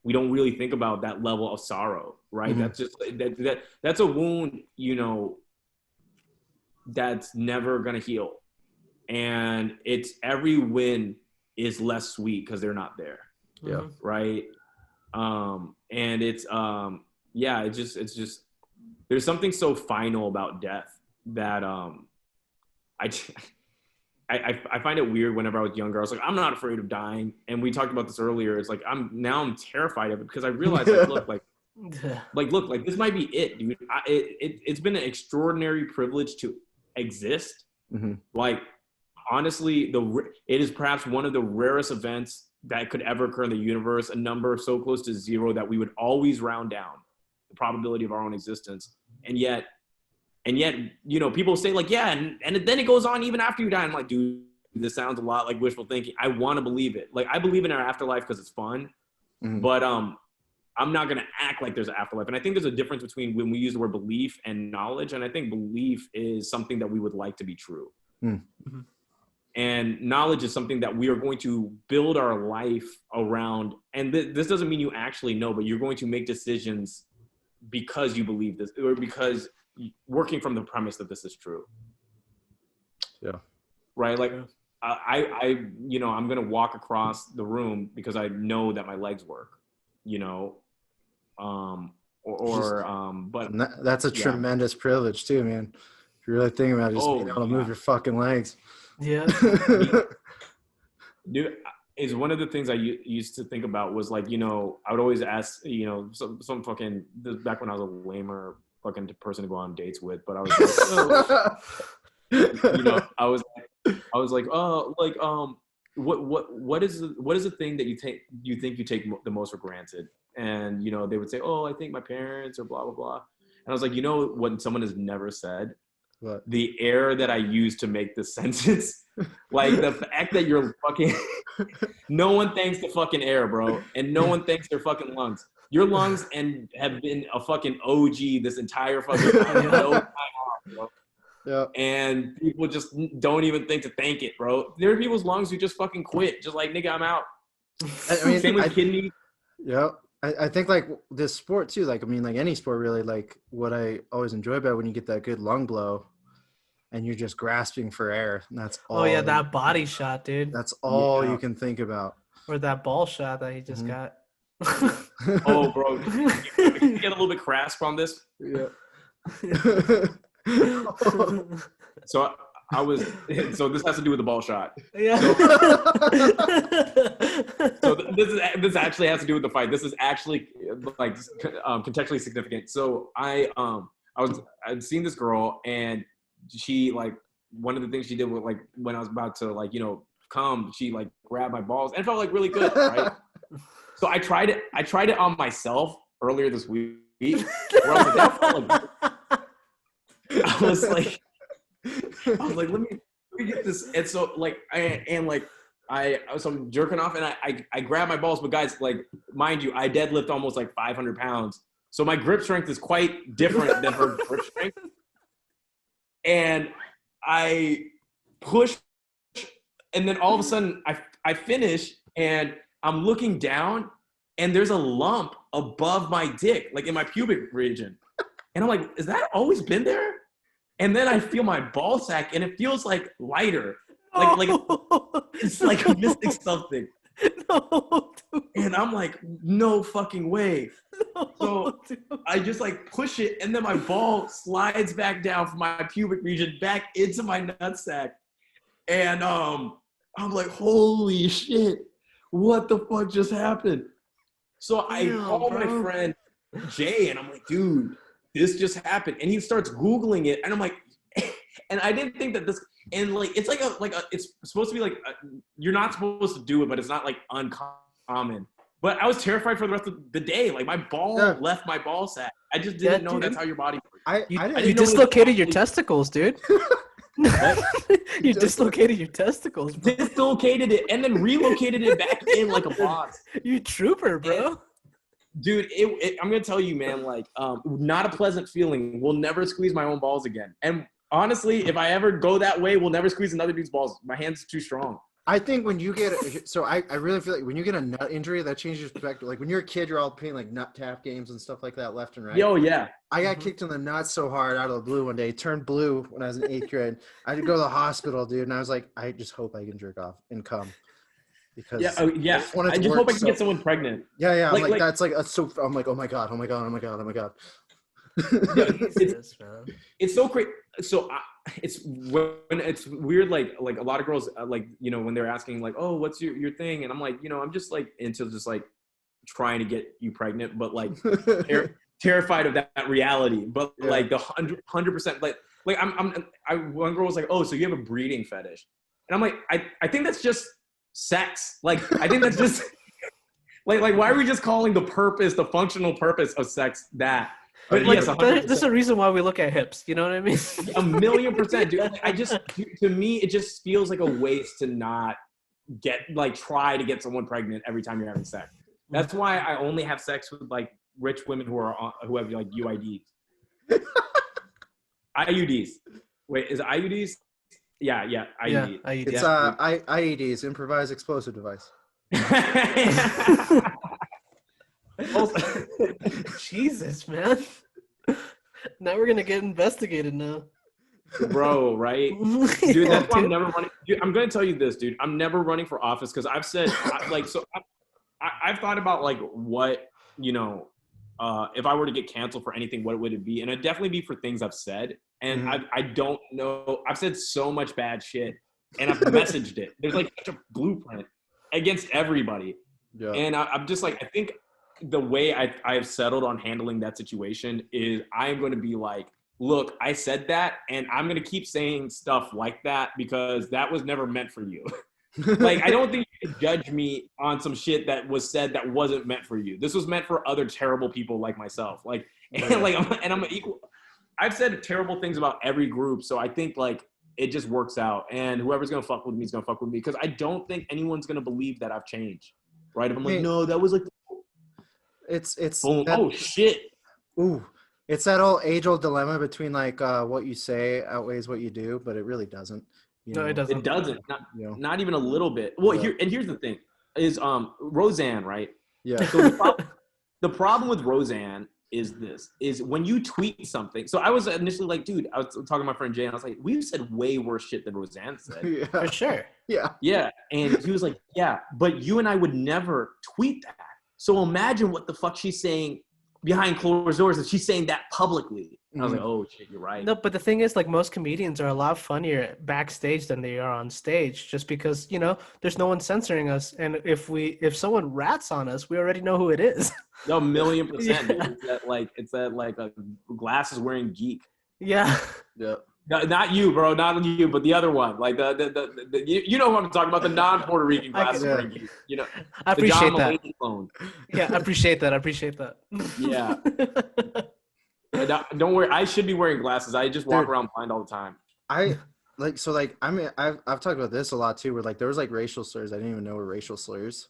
we don't really think about that level of sorrow, right? Mm-hmm. That's just that's a wound, you know, that's never gonna heal, and it's every win is less sweet because they're not there. Yeah. Right. And it's it's just there's something so final about death that I find it weird. Whenever I was younger, I was like, I'm not afraid of dying. And we talked about this earlier. It's like, I'm terrified of it because I realized, look, this might be it, dude. It's been an extraordinary privilege to exist. Mm-hmm. Like, honestly, it is perhaps one of the rarest events that could ever occur in the universe, a number so close to zero that we would always round down the probability of our own existence. And yet, you know, people say like, yeah, and then it goes on even after you die. I'm like, dude, this sounds a lot like wishful thinking. I want to believe it. Like, I believe in our afterlife because it's fun, but I'm not going to act like there's an afterlife. And I think there's a difference between when we use the word belief and knowledge. And I think belief is something that we would like to be true. Mm-hmm. And knowledge is something that we are going to build our life around. And this doesn't mean you actually know, but you're going to make decisions because you believe this, or because working from the premise that this is true. Yeah. Right. Like I you know, I'm going to walk across the room because I know that my legs work, you know, but that's a tremendous privilege too, man. If you really think about it, just being able to move your fucking legs. Yeah. Dude, is one of the things I used to think about was like, you know, I would always ask, you know, some fucking, back when I was a lamer fucking person to go on dates with, but I was like, you know, I was like, oh, like, what is the thing that you think you take the most for granted? And, you know, they would say, oh, I think my parents, or blah, blah, blah. And I was like, you know what someone has never said? What? The air that I use to make this sentence. Like, the fact that you're fucking no one thanks the fucking air, bro, and no one thanks their fucking lungs. Your lungs and have been a fucking OG this entire fucking time. No time off, bro. Yeah. And people just don't even think to thank it, bro. There are people's lungs who just fucking quit, just like, nigga, I'm out. I mean, same with kidney. Yeah. I think like this sport too, like, I mean, like any sport really, like what I always enjoy about when you get that good lung blow and you're just grasping for air. And that's all. Oh yeah, that body shot, dude. That's all you can think about. Or that ball shot that he just got. Oh, bro. Can you get a little bit grasp on this? Yeah. So so this has to do with the ball shot. Yeah. So this actually has to do with the fight. This is actually like contextually significant. So I'd seen this girl, and she, like, one of the things she did was, like, when I was about to, like, you know, come, she like grabbed my balls and it felt like really good, right? So I tried it on myself earlier this week. Where I was like, that felt like I was like, let me get this. And so, like, I'm jerking off, and I grab my balls. But guys, like, mind you, I deadlift almost like 500 pounds. So my grip strength is quite different than her grip strength. And I push, and then all of a sudden I finish, and I'm looking down, and there's a lump above my dick, like in my pubic region. And I'm like, has that always been there? And then I feel my ball sack, and it feels like lighter. Like it's like I'm missing something. No, dude. And I'm like, no fucking way. No, So dude. I just like push it, and then my ball slides back down from my pubic region back into my nutsack. And I'm like, holy shit, what the fuck just happened? So I call my friend, Jay, and I'm like, dude, this just happened. And he starts Googling it, and I'm like, and I didn't think that this, and like, it's like it's supposed to be like, you're not supposed to do it, but it's not like uncommon. But I was terrified for the rest of the day. Like my ball left my ball sack. I just didn't know that's how your body works. You dislocated your testicles, dude. You dislocated your testicles, bro. Dislocated it and then relocated it back in like a box. You trooper, bro. Dude, I'm gonna tell you, man. Like, not a pleasant feeling. We'll never squeeze my own balls again. And honestly, if I ever go that way, we'll never squeeze another dude's balls. My hand's too strong. I think when you get I really feel like when you get a nut injury, that changes your perspective. Like when you're a kid, you're all playing like nut tap games and stuff like that, left and right. Yo, yeah. I got kicked in the nuts so hard out of the blue one day. It turned blue when I was in 8th grade. I had to go to the hospital, dude, and I was like, I just hope I can jerk off and come. Because I just hope I can get someone pregnant. Yeah. Like that's like so. I'm like, oh my god. It's so crazy. So it's weird. Like a lot of girls, like, you know, when they're asking like, oh, what's your thing? And I'm like, you know, I'm just like into just like trying to get you pregnant, but like terrified of that reality. But like the 100%, like one girl was like, oh, so you have a breeding fetish? And I'm like, I think that's just sex. Like, I think that's just like why are we just calling the functional purpose of sex that? But like, yes, there's a reason why we look at hips. You know what I mean? 1,000,000%, dude. To me, it just feels like a waste to not try to get someone pregnant every time you're having sex. That's why I only have sex with like rich women who have like UIDs. IUDs. Wait, is it IUDs? Yeah, IUD. Yeah, IUD. It's IEDs, improvised explosive device. Jesus, man. Now we're gonna get investigated now, bro. Right, dude. That's why I'm never running. Dude, I'm gonna tell you this, dude. I'm never running for office because I've said I've thought about like what, you know, if I were to get canceled for anything, what would it be? And it'd definitely be for things I've said. And I don't know. I've said so much bad shit, and I've messaged it. There's like such a blueprint against everybody. Yeah. And I'm just like, I think the way I've settled on handling that situation is I am going to be like, look, I said that, and I'm going to keep saying stuff like that because that was never meant for you. Like, I don't think you can judge me on some shit that was said that wasn't meant for you. This was meant for other terrible people like myself. Like, and like, I'm an equal. I've said terrible things about every group, so I think like it just works out. And whoever's gonna fuck with me is gonna fuck with me because I don't think anyone's gonna believe that I've changed. Right? If I'm like, no, that was like. It's boom. Oh shit. Ooh, it's that age-old dilemma between like what you say outweighs what you do, but it really doesn't. No, it doesn't. It doesn't. Not even a little bit. Well, here's the thing: is Roseanne, right? Yeah. So the problem with Roseanne is when you tweet something. So I was initially like, dude, I was talking to my friend Jay, and I was like, we've said way worse shit than Roseanne said. Yeah. For sure. Yeah. Yeah, and he was like, yeah, but you and I would never tweet that. So imagine what the fuck she's saying behind closed doors, and she's saying that publicly. And I was like, oh shit, you're right. No, but the thing is, like, most comedians are a lot funnier backstage than they are on stage, just because, you know, there's no one censoring us, and if someone rats on us, we already know who it is. No, 1,000,000%. Yeah. It's that a glasses wearing geek. Yeah. Yeah. No, not you, bro. Not you, but the other one. Like the you know what I'm talking about, the non-Puerto Rican glasses wearing geek. You know, I appreciate that. Clone. Yeah, I appreciate that. Yeah. Don't worry. I should be wearing glasses. I just walk around blind all the time. I've talked about this a lot too, where like there was like racial slurs I didn't even know were racial slurs.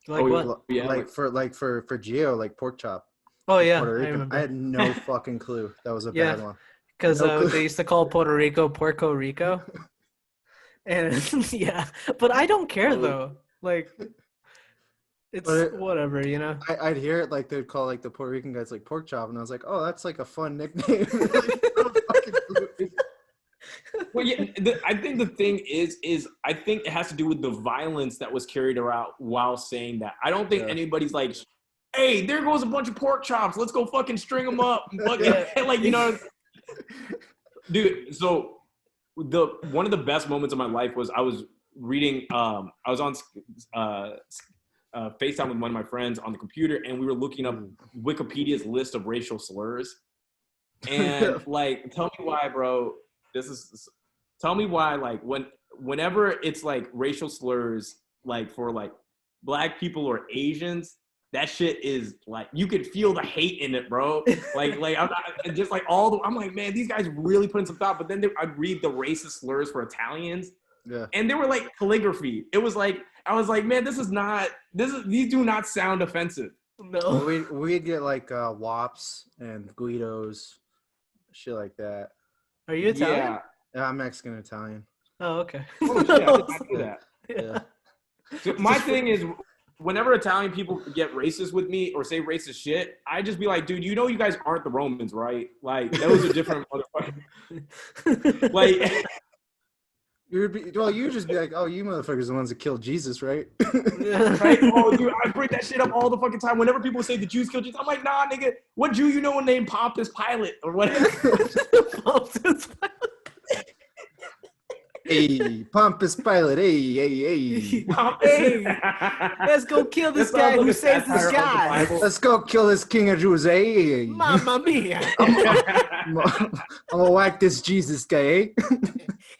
Like what? Yeah. Like for Gio, like pork chop. Oh yeah, I had no fucking clue that was a bad one. Because they used to call Puerto Rico Puerto Rico. And yeah, but I don't care though. Like, it's whatever, you know. I'd hear it like they'd call like the Puerto Rican guys like pork chop, and I was like, oh, that's like a fun nickname. Well, yeah, I think the thing is I think it has to do with the violence that was carried around while saying that. I don't think anybody's like, hey, there goes a bunch of pork chops. Let's go fucking string them up. Like, you know. Dude, so one of the best moments of my life was I was reading I was on FaceTime with one of my friends on the computer, and we were looking up Wikipedia's list of racial slurs. And like, tell me why, bro. Tell me why, like, whenever it's like racial slurs, like for like Black people or Asians, that shit is like, you could feel the hate in it, bro. Like I'm just like I'm like, man, these guys really put in some thought. But then I'd read the racist slurs for Italians, and they were like calligraphy. It was like, I was like, man, these do not sound offensive. No. We'd get like wops and guidos, shit like that. Are you Italian? Yeah, I'm Mexican Italian. Oh, okay. Oh shit, I did not do that. Yeah. So my thing is, whenever Italian people get racist with me or say racist shit, I just be like, dude, you know you guys aren't the Romans, right? Like, those are different motherfuckers. Like, you'd just be like, oh, you motherfuckers are the ones that killed Jesus, right? right? Oh, dude, I bring that shit up all the fucking time. Whenever people say the Jews killed Jesus, I'm like, nah, nigga, what Jew you know named Pontius Pilate or whatever? Pontius Pilate. Hey, Pompous Pilate. Hey. Hey, let's go kill this guy who saves this guy. Let's go kill this king of Jews. Hey. Mamma mia. I'm gonna whack this Jesus guy, eh?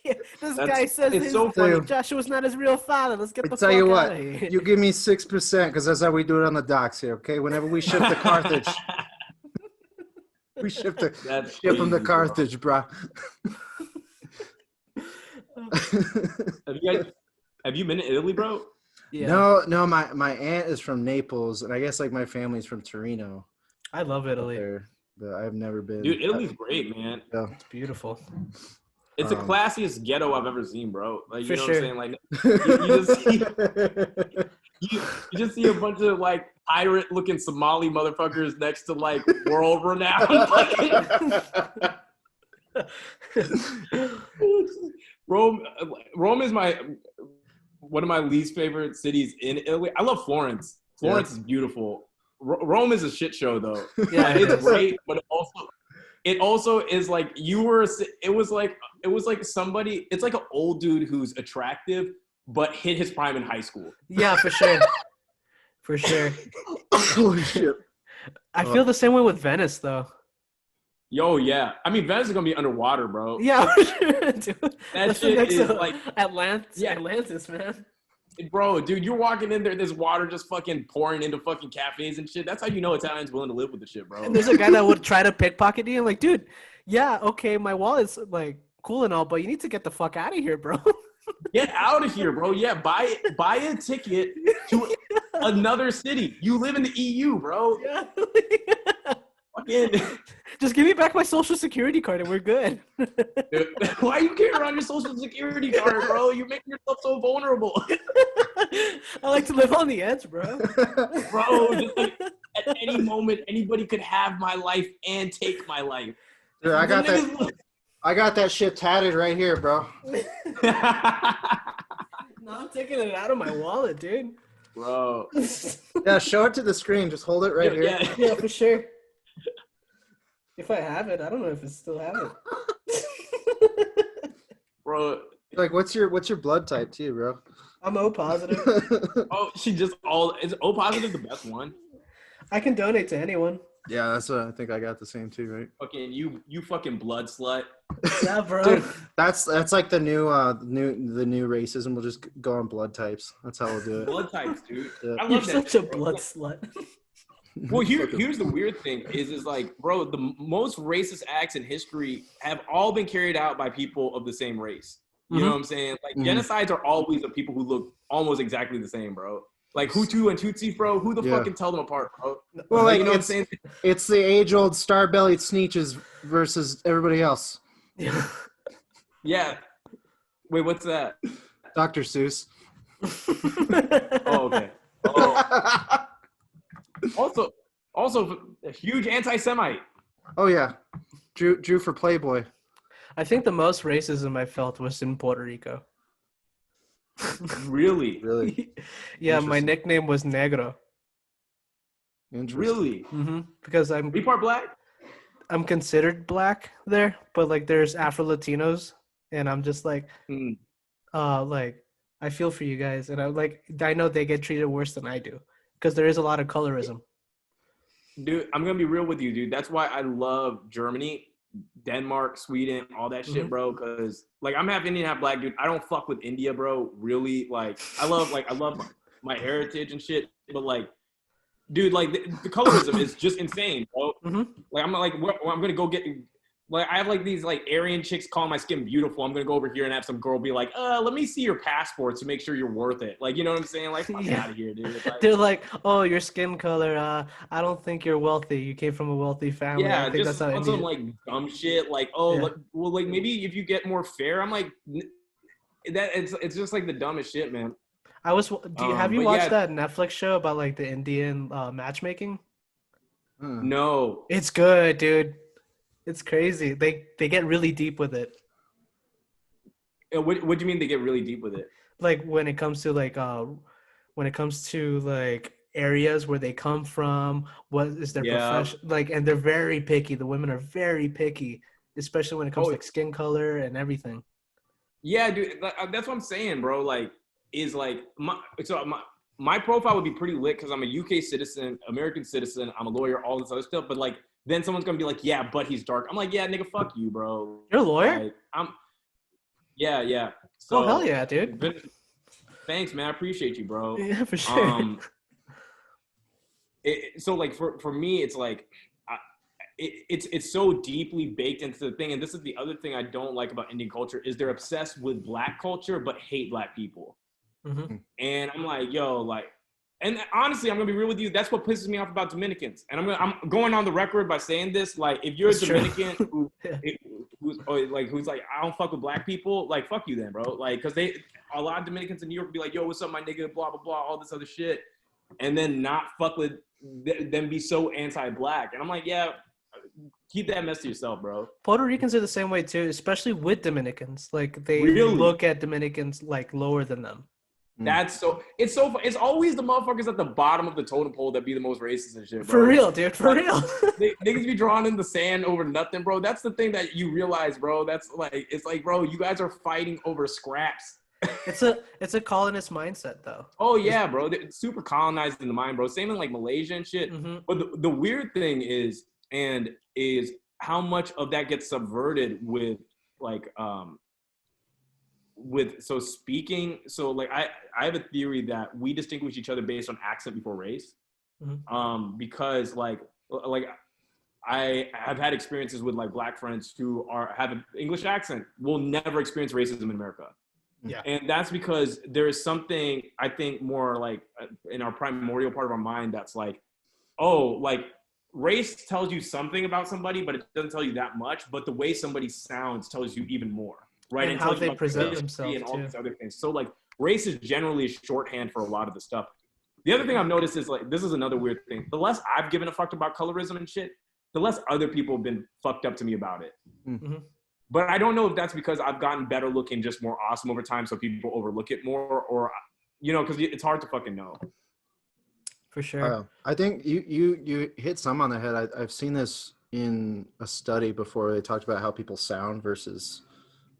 Yeah, this guy says so funny. Joshua's not his real father. Let's get the Tell fuck you out what, of here. you give me 6% because that's how we do it on the docks here, okay? Whenever we ship to Carthage, we ship them to Carthage, bro. Have you been to Italy, bro? Yeah. No, my aunt is from Naples, and I guess like my family's from Torino. I love Italy. But I've never been. Dude, Italy's great, man. Yeah. It's beautiful. It's the classiest ghetto I've ever seen, bro. Like, you know what I'm saying? Like, you just see a bunch of like pirate-looking Somali motherfuckers next to like world-renowned. Rome is one of my least favorite cities in Italy. I love Florence. Florence is beautiful. Rome is a shit show though. Yeah, it's great, but it also is like it was like somebody. It's like an old dude who's attractive but hit his prime in high school. Yeah, for sure. For sure. Holy shit. I feel the same way with Venice though. Yo, yeah. I mean, Venice is gonna be underwater, bro. Yeah, dude. That shit is like Atlantis, man. Bro, dude, you're walking in there, there's water just fucking pouring into fucking cafes and shit. That's how you know Italians willing to live with the shit, bro. And there's a guy that would try to pickpocket you. I'm like, dude, yeah, okay, my wallet's like cool and all, but you need to get the fuck out of here, bro. Get out of here, bro. Yeah, buy a ticket to another city. You live in the EU, bro. Yeah. Fucking. Just give me back my social security card and we're good. Dude, why are you carrying around your social security card, bro? You're making yourself so vulnerable. I like to live on the edge, bro. Bro, just like at any moment, anybody could have my life and take my life. Dude, I got that shit tatted right here, bro. No, I'm taking it out of my wallet, dude. Bro. Yeah, show it to the screen. Just hold it right here. Yeah, for sure. If I have it, I don't know if I still have it. Bro. Like, what's your blood type too, bro? I'm O positive. Oh, is O positive the best one? I can donate to anyone. Yeah, that's what I think I got the same too, right? Fucking you fucking blood slut. Yeah, bro. Dude, that's like the new racism. We'll just go on blood types. That's how we'll do it. Blood types, dude. Yeah. I love You're that. such a blood slut. Well, here's the weird thing is like, bro, the most racist acts in history have all been carried out by people of the same race. You know what I'm saying? Like, genocides are always of people who look almost exactly the same, bro. Like Hutu and Tutsi, bro. Who the fuck can tell them apart, bro? Well, like, you know what I'm saying? It's the age-old star-bellied sneeches versus everybody else. Yeah. Wait, what's that? Dr. Seuss. Oh, okay. Oh. Also, a huge anti-Semite. Oh yeah, drew for Playboy. I think the most racism I felt was in Puerto Rico. Really? Really? Yeah, my nickname was Negro. Really? Mm-hmm. Because Are you part black? I'm considered black there, but like there's Afro Latinos, and I'm just like, like I feel for you guys, and I know they get treated worse than I do because there is a lot of colorism. Dude, I'm gonna be real with you, dude. That's why I love Germany, Denmark, Sweden, all that shit, bro. Cause like I'm half Indian, half black, dude. I don't fuck with India, bro. Really, like I love my heritage and shit, but like, dude, like the colorism is just insane, bro. Like I'm like, I'm gonna go get. Like I have like these like Aryan chicks calling my skin beautiful. I'm gonna go over here and have some girl be like, let me see your passport to make sure you're worth it. Like, you know what I'm saying? Like, fuck out of here, dude. Like, They're like, oh, your skin color. I don't think you're wealthy. You came from a wealthy family. I yeah, think just that's how on some India. like dumb shit. Like, well, like maybe if you get more fair, I'm like, that it's just like the dumbest shit, man. Have you But watched yeah, that Netflix show about like the Indian matchmaking? no. It's good, dude. It's crazy. They get really deep with it. What do you mean they get really deep with it? Like when it comes to areas where they come from, what is their profession like, and they're very picky. The women are very picky, especially when it comes to like skin color and everything. Yeah, dude, that's what I'm saying, bro. Like, is like my profile would be pretty lit because I'm a UK citizen, American citizen, I'm a lawyer, all this other stuff. But like, then someone's gonna be like, yeah, but he's dark. I'm like, yeah, nigga, fuck you, bro. You're a lawyer? Like, yeah. So, hell yeah, dude. Thanks, man. I appreciate you, bro. Yeah, for sure. So like for me, it's like it's so deeply baked into the thing, and this is the other thing I don't like about Indian culture is they're obsessed with black culture but hate black people. And I'm like, yo, like, and honestly, I'm gonna be real with you. That's what pisses me off about Dominicans. And I'm going on the record by saying this. Like, if you're a Dominican who's like, I don't fuck with black people, like, fuck you then, bro. Like, because a lot of Dominicans in New York be like, yo, what's up, my nigga, blah blah blah, all this other shit, and then not fuck with them, be so anti-black. And I'm like, yeah, keep that mess to yourself, bro. Puerto Ricans are the same way too, especially with Dominicans. Like they look at Dominicans like lower than them. That's it's always the motherfuckers at the bottom of the totem pole that be the most racist and shit, bro. For real, dude. For real. Niggas be drawn in the sand over nothing, bro. That's the thing that you realize, bro. That's like, it's like, bro, you guys are fighting over scraps. It's a colonist mindset, though. Oh yeah, bro. It's super colonized in the mind, bro. Same in like Malaysia and shit. But the weird thing is how much of that gets subverted with like speaking. So like I have a theory that we distinguish each other based on accent before race. Because like I have had experiences with like black friends who have an English accent, will never experience racism in America. Yeah. And that's because there is something, I think, more like in our primordial part of our mind that's like, oh, like race tells you something about somebody, but it doesn't tell you that much. But the way somebody sounds tells you even more, right? And how they present themselves and all these other things. So like race is generally a shorthand for a lot of the stuff. The other thing I've noticed is like, this is another weird thing. The less I've given a fuck about colorism and shit, the less other people have been fucked up to me about it. But I don't know if that's because I've gotten better looking, just more awesome over time, so people overlook it more, or, you know, because it's hard to fucking know. For sure. I think you hit some on the head. I've seen this in a study before. They talked about how people sound versus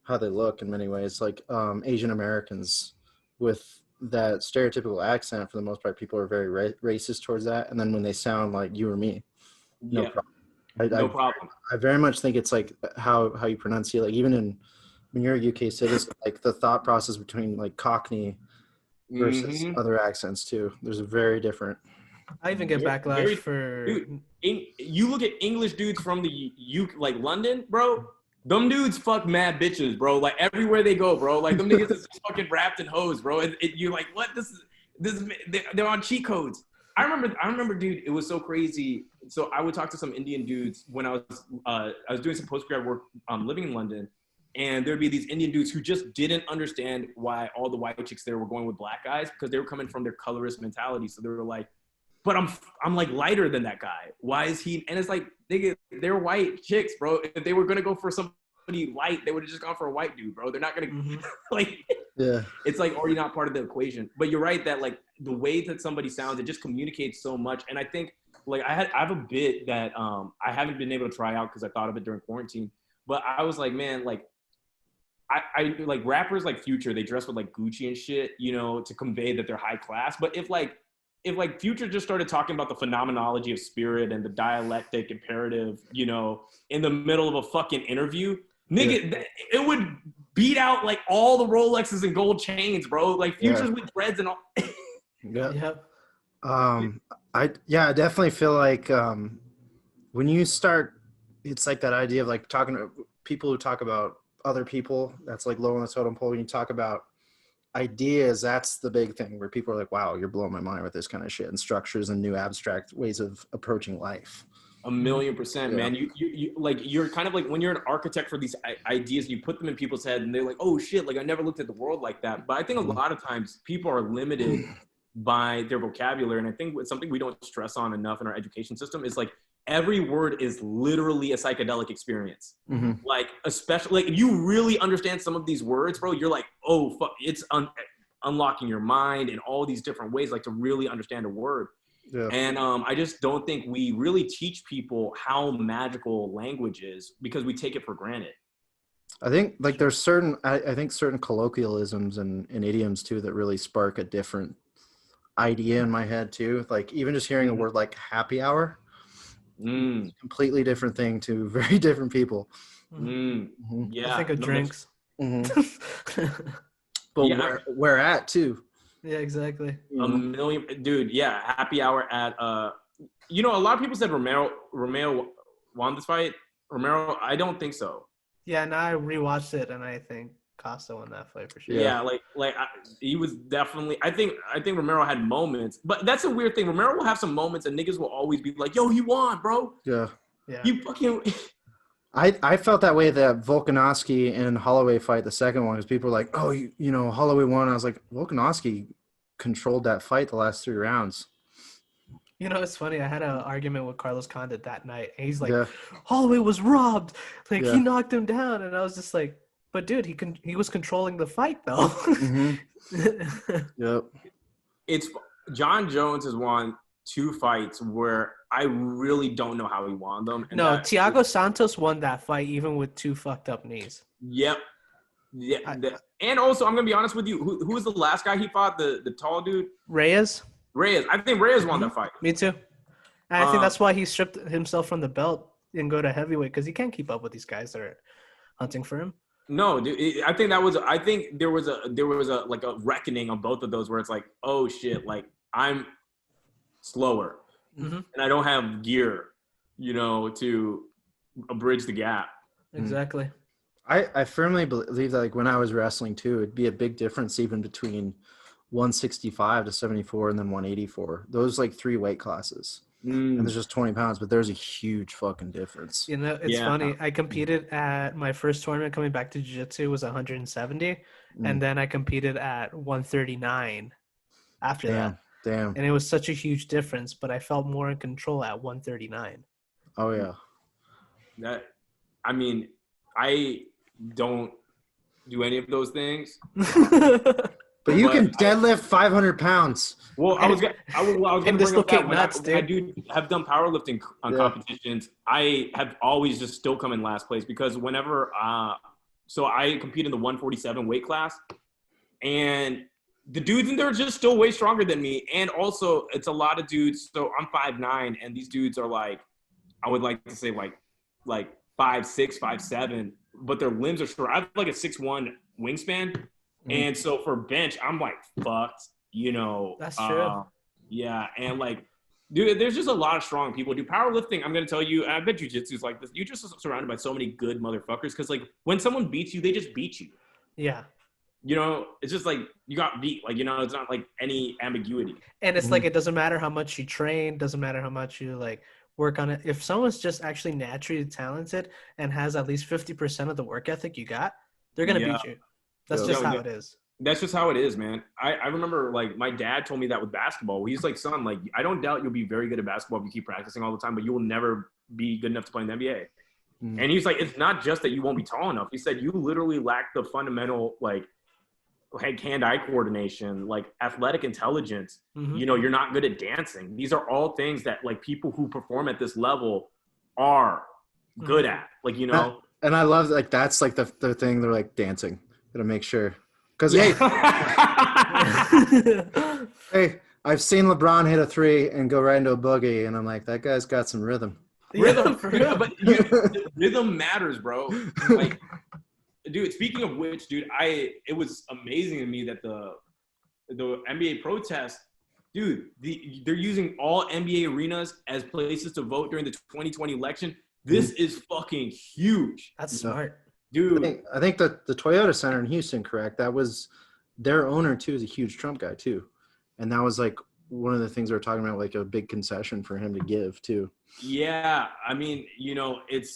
how they look in many ways. Like Asian Americans with that stereotypical accent, for the most part, people are very racist towards that. And then when they sound like you or me, no problem. No problem. I very much think it's like how you pronunciate. Like even when you're a UK citizen, like the thought process between like Cockney versus other accents too. There's a very different. I even get backlash for. Dude, you look at English dudes from the UK, like London, bro. Them dudes fuck mad bitches, bro. Like everywhere they go, bro. Like them niggas is fucking wrapped in hoes, bro. And you're like, what? This is they're on cheat codes. I remember, dude. It was so crazy. So I would talk to some Indian dudes when I was doing some postgrad work, living in London, and there'd be these Indian dudes who just didn't understand why all the white chicks there were going with black guys, because they were coming from their colorist mentality. So they were like, but I'm like lighter than that guy. Why is he? And it's like, they're white chicks, bro. If they were gonna go for somebody light, they would have just gone for a white dude, bro. They're not gonna like. Yeah. It's like already not part of the equation. But you're right that like the way that somebody sounds, it just communicates so much. And I think like I have a bit that I haven't been able to try out because I thought of it during quarantine. But I was like, man, like I like rappers like Future, they dress with like Gucci and shit, you know, to convey that they're high class. But if Future just started talking about the phenomenology of spirit and the dialectic imperative, you know, in the middle of a fucking interview, nigga, it would beat out like all the Rolexes and gold chains, bro. Like Future's with dreads and all. I definitely feel like when you start, it's like that idea of like talking to people who talk about other people. That's like low on the totem pole. When you talk about ideas, that's the big thing where people are like, wow, you're blowing my mind with this kind of shit and structures and new abstract ways of approaching life. 1,000,000%, man. You like, you're kind of like when you're an architect for these ideas, you put them in people's head and they're like, oh shit, like I never looked at the world like that. But I think a lot of times people are limited by their vocabulary. And I think it's something we don't stress on enough in our education system is like every word is literally a psychedelic experience. Like, especially like if you really understand some of these words, bro, you're like, oh fuck, it's unlocking your mind in all these different ways, like to really understand a word. And I just don't think we really teach people how magical language is because we take it for granted. I think like there's certain, I think certain colloquialisms and idioms too that really spark a different idea in my head too. Like even just hearing a word like happy hour, completely different thing to very different people. Yeah, I think of drinks. But where at too. Yeah, exactly. A million, dude. Yeah, happy hour at you know, a lot of people said Romero won this fight. Romero, I don't think so. Yeah, now I rewatched it and I think Costa won that fight for sure. Yeah, he was definitely. I think Romero had moments, but that's a weird thing. Romero will have some moments, and niggas will always be like, "Yo, he won, bro." Yeah. You fucking. I felt that way that Volkanovski and Holloway fight, the second one, because people were like, "Oh, you know, Holloway won." I was like, Volkanovski controlled that fight the last 3 rounds. You know, it's funny. I had an argument with Carlos Condit that night, and he's like, "Holloway was robbed. Like he knocked him down," and I was just like, "But dude, he was controlling the fight though." It's John Jones has won 2 fights where I really don't know how he won them. And no, Thiago Santos won that fight even with 2 fucked up knees. Yep. Yeah. And also, I'm gonna be honest with you. Who was the last guy he fought? The tall dude. Reyes. I think Reyes won that fight. Me too. And I think that's why he stripped himself from the belt and go to heavyweight because he can't keep up with these guys that are hunting for him. No, dude. I think there was a like a reckoning on both of those where it's like, oh shit, like I'm slower and I don't have gear, you know, to bridge the gap. Exactly. I firmly believe that like when I was wrestling too, it'd be a big difference even between 165 to 74 and then 184. Those like 3 weight classes. And there's just 20 pounds, but there's a huge fucking difference. You know, it's funny. I competed at my first tournament coming back to jiu-jitsu was 170. And then I competed at 139 after that. Damn. And it was such a huge difference, but I felt more in control at 139. Oh, yeah. I mean, I don't do any of those things. But you can deadlift 500 pounds. Well, I was going to bring up that nuts, I do have done powerlifting competitions. I have always just still come in last place because whenever so I compete in the 147 weight class, and the dudes in there are just still way stronger than me. And also, it's a lot of dudes. So I'm 5'9", and these dudes are like, I would like to say like 5'6", 5'7", but their limbs are short. I have like a 6'1" wingspan. And so for bench, I'm like fucked, you know. That's true. Yeah, and like, dude, there's just a lot of strong people. Dude, powerlifting, I'm gonna tell you, I bet jiu-jitsu is like this. You're just surrounded by so many good motherfuckers because like when someone beats you, they just beat you. Yeah. You know, it's just like you got beat. Like, you know, it's not like any ambiguity. And it's like it doesn't matter how much you train, doesn't matter how much you like work on it. If someone's just actually naturally talented and has at least 50% of the work ethic you got, they're gonna beat you. That's just how it is. That's just how it is, man. I remember, like, my dad told me that with basketball. He's like, son, like, I don't doubt you'll be very good at basketball if you keep practicing all the time, but you will never be good enough to play in the NBA. And he's like, it's not just that you won't be tall enough. He said, you literally lack the fundamental, like hand-eye coordination, like athletic intelligence. You know, you're not good at dancing. These are all things that, like, people who perform at this level are good at. Like, you know. And I love like that's like the thing they're like dancing. Gotta make sure. Because hey, I've seen LeBron hit a 3 and go right into a boogie, and I'm like, that guy's got some rhythm. Rhythm, rhythm matters, bro. Like, dude. Speaking of which, dude, it was amazing to me that the NBA protest, dude. They're using all NBA arenas as places to vote during the 2020 election. This is fucking huge. That's smart, dude. I think that the Toyota Center in Houston, correct? That was their owner too. Is a huge Trump guy too, and that was like one of the things they were talking about, like a big concession for him to give too. Yeah, I mean, it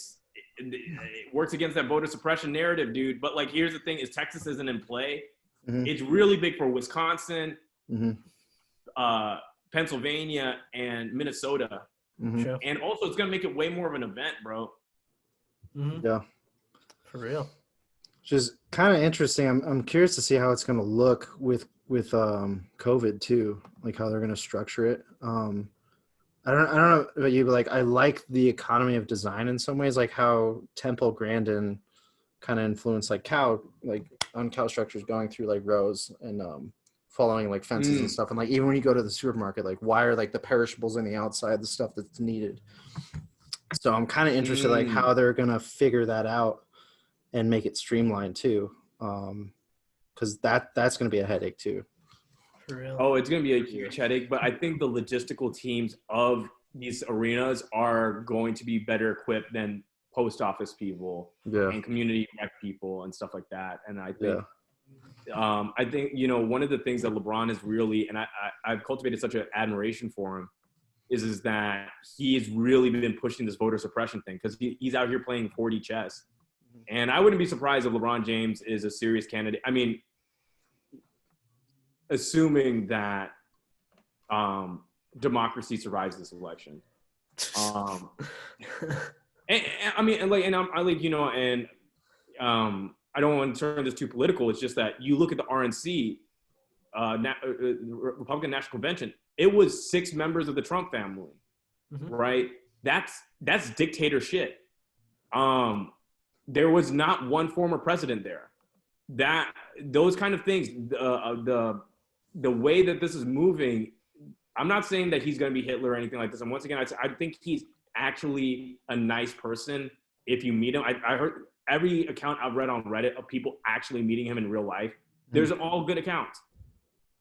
works against that voter suppression narrative, dude. But like, here's the thing: is Texas isn't in play. Mm-hmm. It's really big for Wisconsin, Pennsylvania, and Minnesota. Mm-hmm. Sure. And also, it's gonna make it way more of an event, bro. Mm-hmm. Yeah, for real. Which is kind of interesting. I'm curious to see how it's gonna look with COVID too, like how they're gonna structure it. I don't know about you, but like I like the economy of design in some ways, like how Temple Grandin kind of influenced like cow structures going through like rows and following like fences and stuff. And like even when you go to the supermarket, like why are like the perishables on the outside, the stuff that's needed. So I'm kind of interested like how they're gonna figure that out and make it streamlined too, because that's gonna be a headache too. For real. Oh, it's gonna be a huge headache, but I think the logistical teams of these arenas are going to be better equipped than post office people and community rec people and stuff like that. And I think I think, one of the things that LeBron is really, and I've cultivated such an admiration for him, is that he has really been pushing this voter suppression thing because he's out here playing 4D chess. And I wouldn't be surprised if LeBron James is a serious candidate. I mean, assuming that democracy survives this election. I don't want to turn this too political. It's just that you look at the RNC, Republican National Convention. It was 6 members of the Trump family, right? That's dictator shit. There was not one former president there. Those kind of things. The way that this is moving, I'm not saying that he's going to be Hitler or anything like this. And once again, I think he's actually a nice person. If you meet him, I heard every account I've read on Reddit of people actually meeting him in real life. There's all good accounts.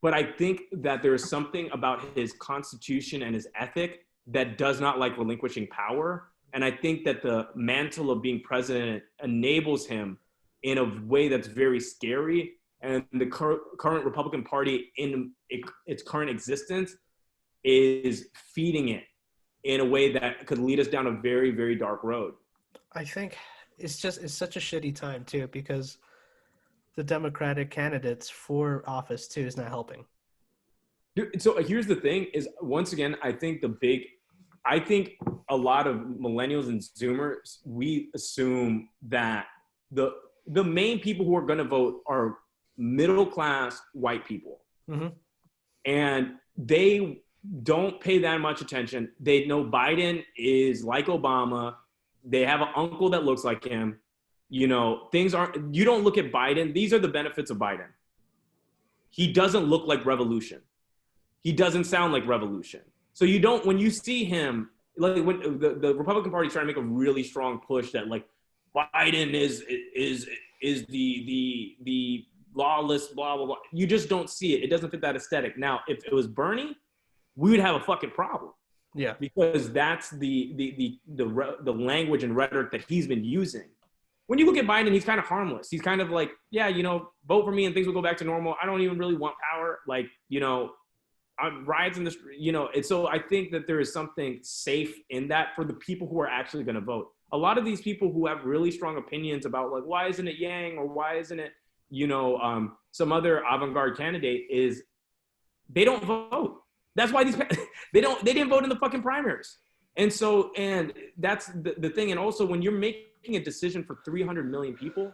But I think that there is something about his constitution and his ethic that does not like relinquishing power. And I think that the mantle of being president enables him in a way that's very scary. And the current Republican Party in its current existence is feeding it in a way that could lead us down a very, very dark road. I think it's such a shitty time too, because the Democratic candidates for office too is not helping. Dude, so here's the thing is, once again, I think a lot of millennials and Zoomers, we assume that the main people who are going to vote are middle-class white people. And they don't pay that much attention. They know Biden is like Obama. They have an uncle that looks like him. You don't look at Biden. These are the benefits of Biden. He doesn't look like revolution. He doesn't sound like revolution. So when you see him, like when the Republican Party is trying to make a really strong push that like Biden is the lawless, blah, blah, blah. You just don't see it. It doesn't fit that aesthetic. Now, if it was Bernie, we would have a fucking problem. Yeah. Because that's the language and rhetoric that he's been using. When you look at Biden, he's kind of harmless. He's kind of like, vote for me and things will go back to normal. I don't even really want power. Like, riots in the street, and so I think that there is something safe in that for the people who are actually going to vote. A lot of these people who have really strong opinions about like, why isn't it Yang or why isn't it, some other avant-garde candidate is they don't vote. That's why they didn't vote in the fucking primaries. And so, and that's the thing. And also when you're making a decision for 300 million people,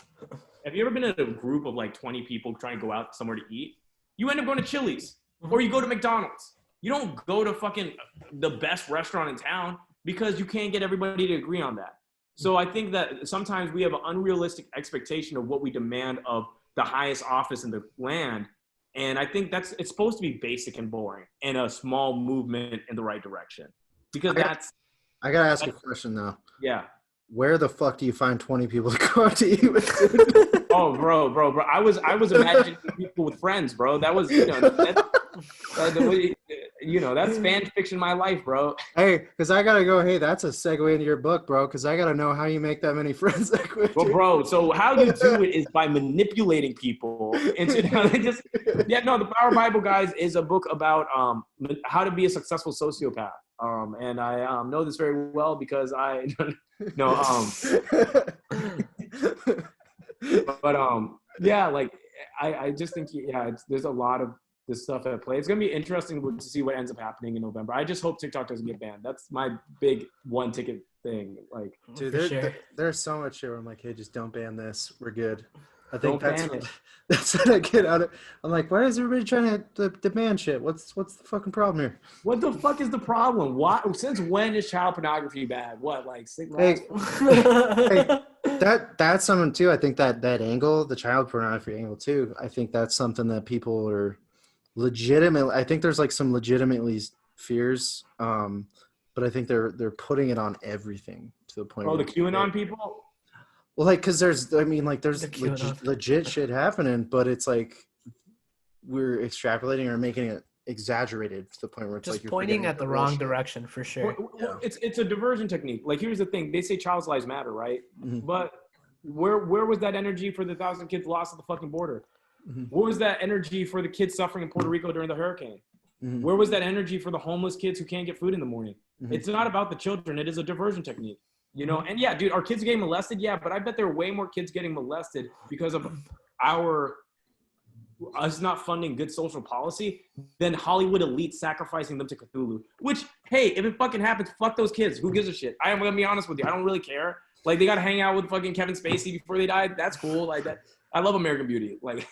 have you ever been in a group of like 20 people trying to go out somewhere to eat? You end up going to Chili's. Or you go to McDonald's. You don't go to fucking the best restaurant in town because you can't get everybody to agree on that. So I think that sometimes we have an unrealistic expectation of what we demand of the highest office in the land. And I think it's supposed to be basic and boring and a small movement in the right direction. Because I gotta ask a question though. Yeah. Where the fuck do you find 20 people to go out to eat with? Oh, bro. I was imagining people with friends, bro. That was, that's fan fiction my life, bro. Hey, because I gotta go. Hey, that's a segue into your book, bro. Because I gotta know how you make that many friends that quick. Well, bro, so how you do it is by manipulating people into the Power Bible, guys, is a book about how to be a successful sociopath. And I know this very well because I I just think there's a lot of this stuff at play. It's gonna be interesting to see what ends up happening in November. I just hope TikTok doesn't get banned. That's my big one ticket thing. Like, dude, there's so much shit where I'm like, hey, just don't ban this. We're good. I think that's what I get out of. I'm like, why is everybody trying to demand shit? What's the fucking problem here? What the fuck is the problem? Why? Since when is child pornography bad? What, like 6 months? Hey, that's something too. I think that angle, the child pornography angle too. I think that's something that people are legitimately. I think there's like some legitimately fears, but I think they're putting it on everything to the point. Oh, the QAnon people. Well, like, because there's legit shit happening, but it's like we're extrapolating or making it exaggerated to the point where it's just like pointing at the wrong direction for sure. Well, it's a diversion technique. Like, here's the thing: they say child's lives matter, right? Mm-hmm. But where was that energy for the 1,000 kids lost at the fucking border? Mm-hmm. Where was that energy for the kids suffering in Puerto Rico during the hurricane? Mm-hmm. Where was that energy for the homeless kids who can't get food in the morning? Mm-hmm. It's not about the children; it is a diversion technique. And yeah, dude, are kids getting molested? Yeah, but I bet there are way more kids getting molested because of us not funding good social policy than Hollywood elite sacrificing them to Cthulhu. Which, hey, if it fucking happens, fuck those kids. Who gives a shit? I'm gonna be honest with you. I don't really care. Like, they gotta hang out with fucking Kevin Spacey before they die. That's cool. Like that. I love American Beauty. Like,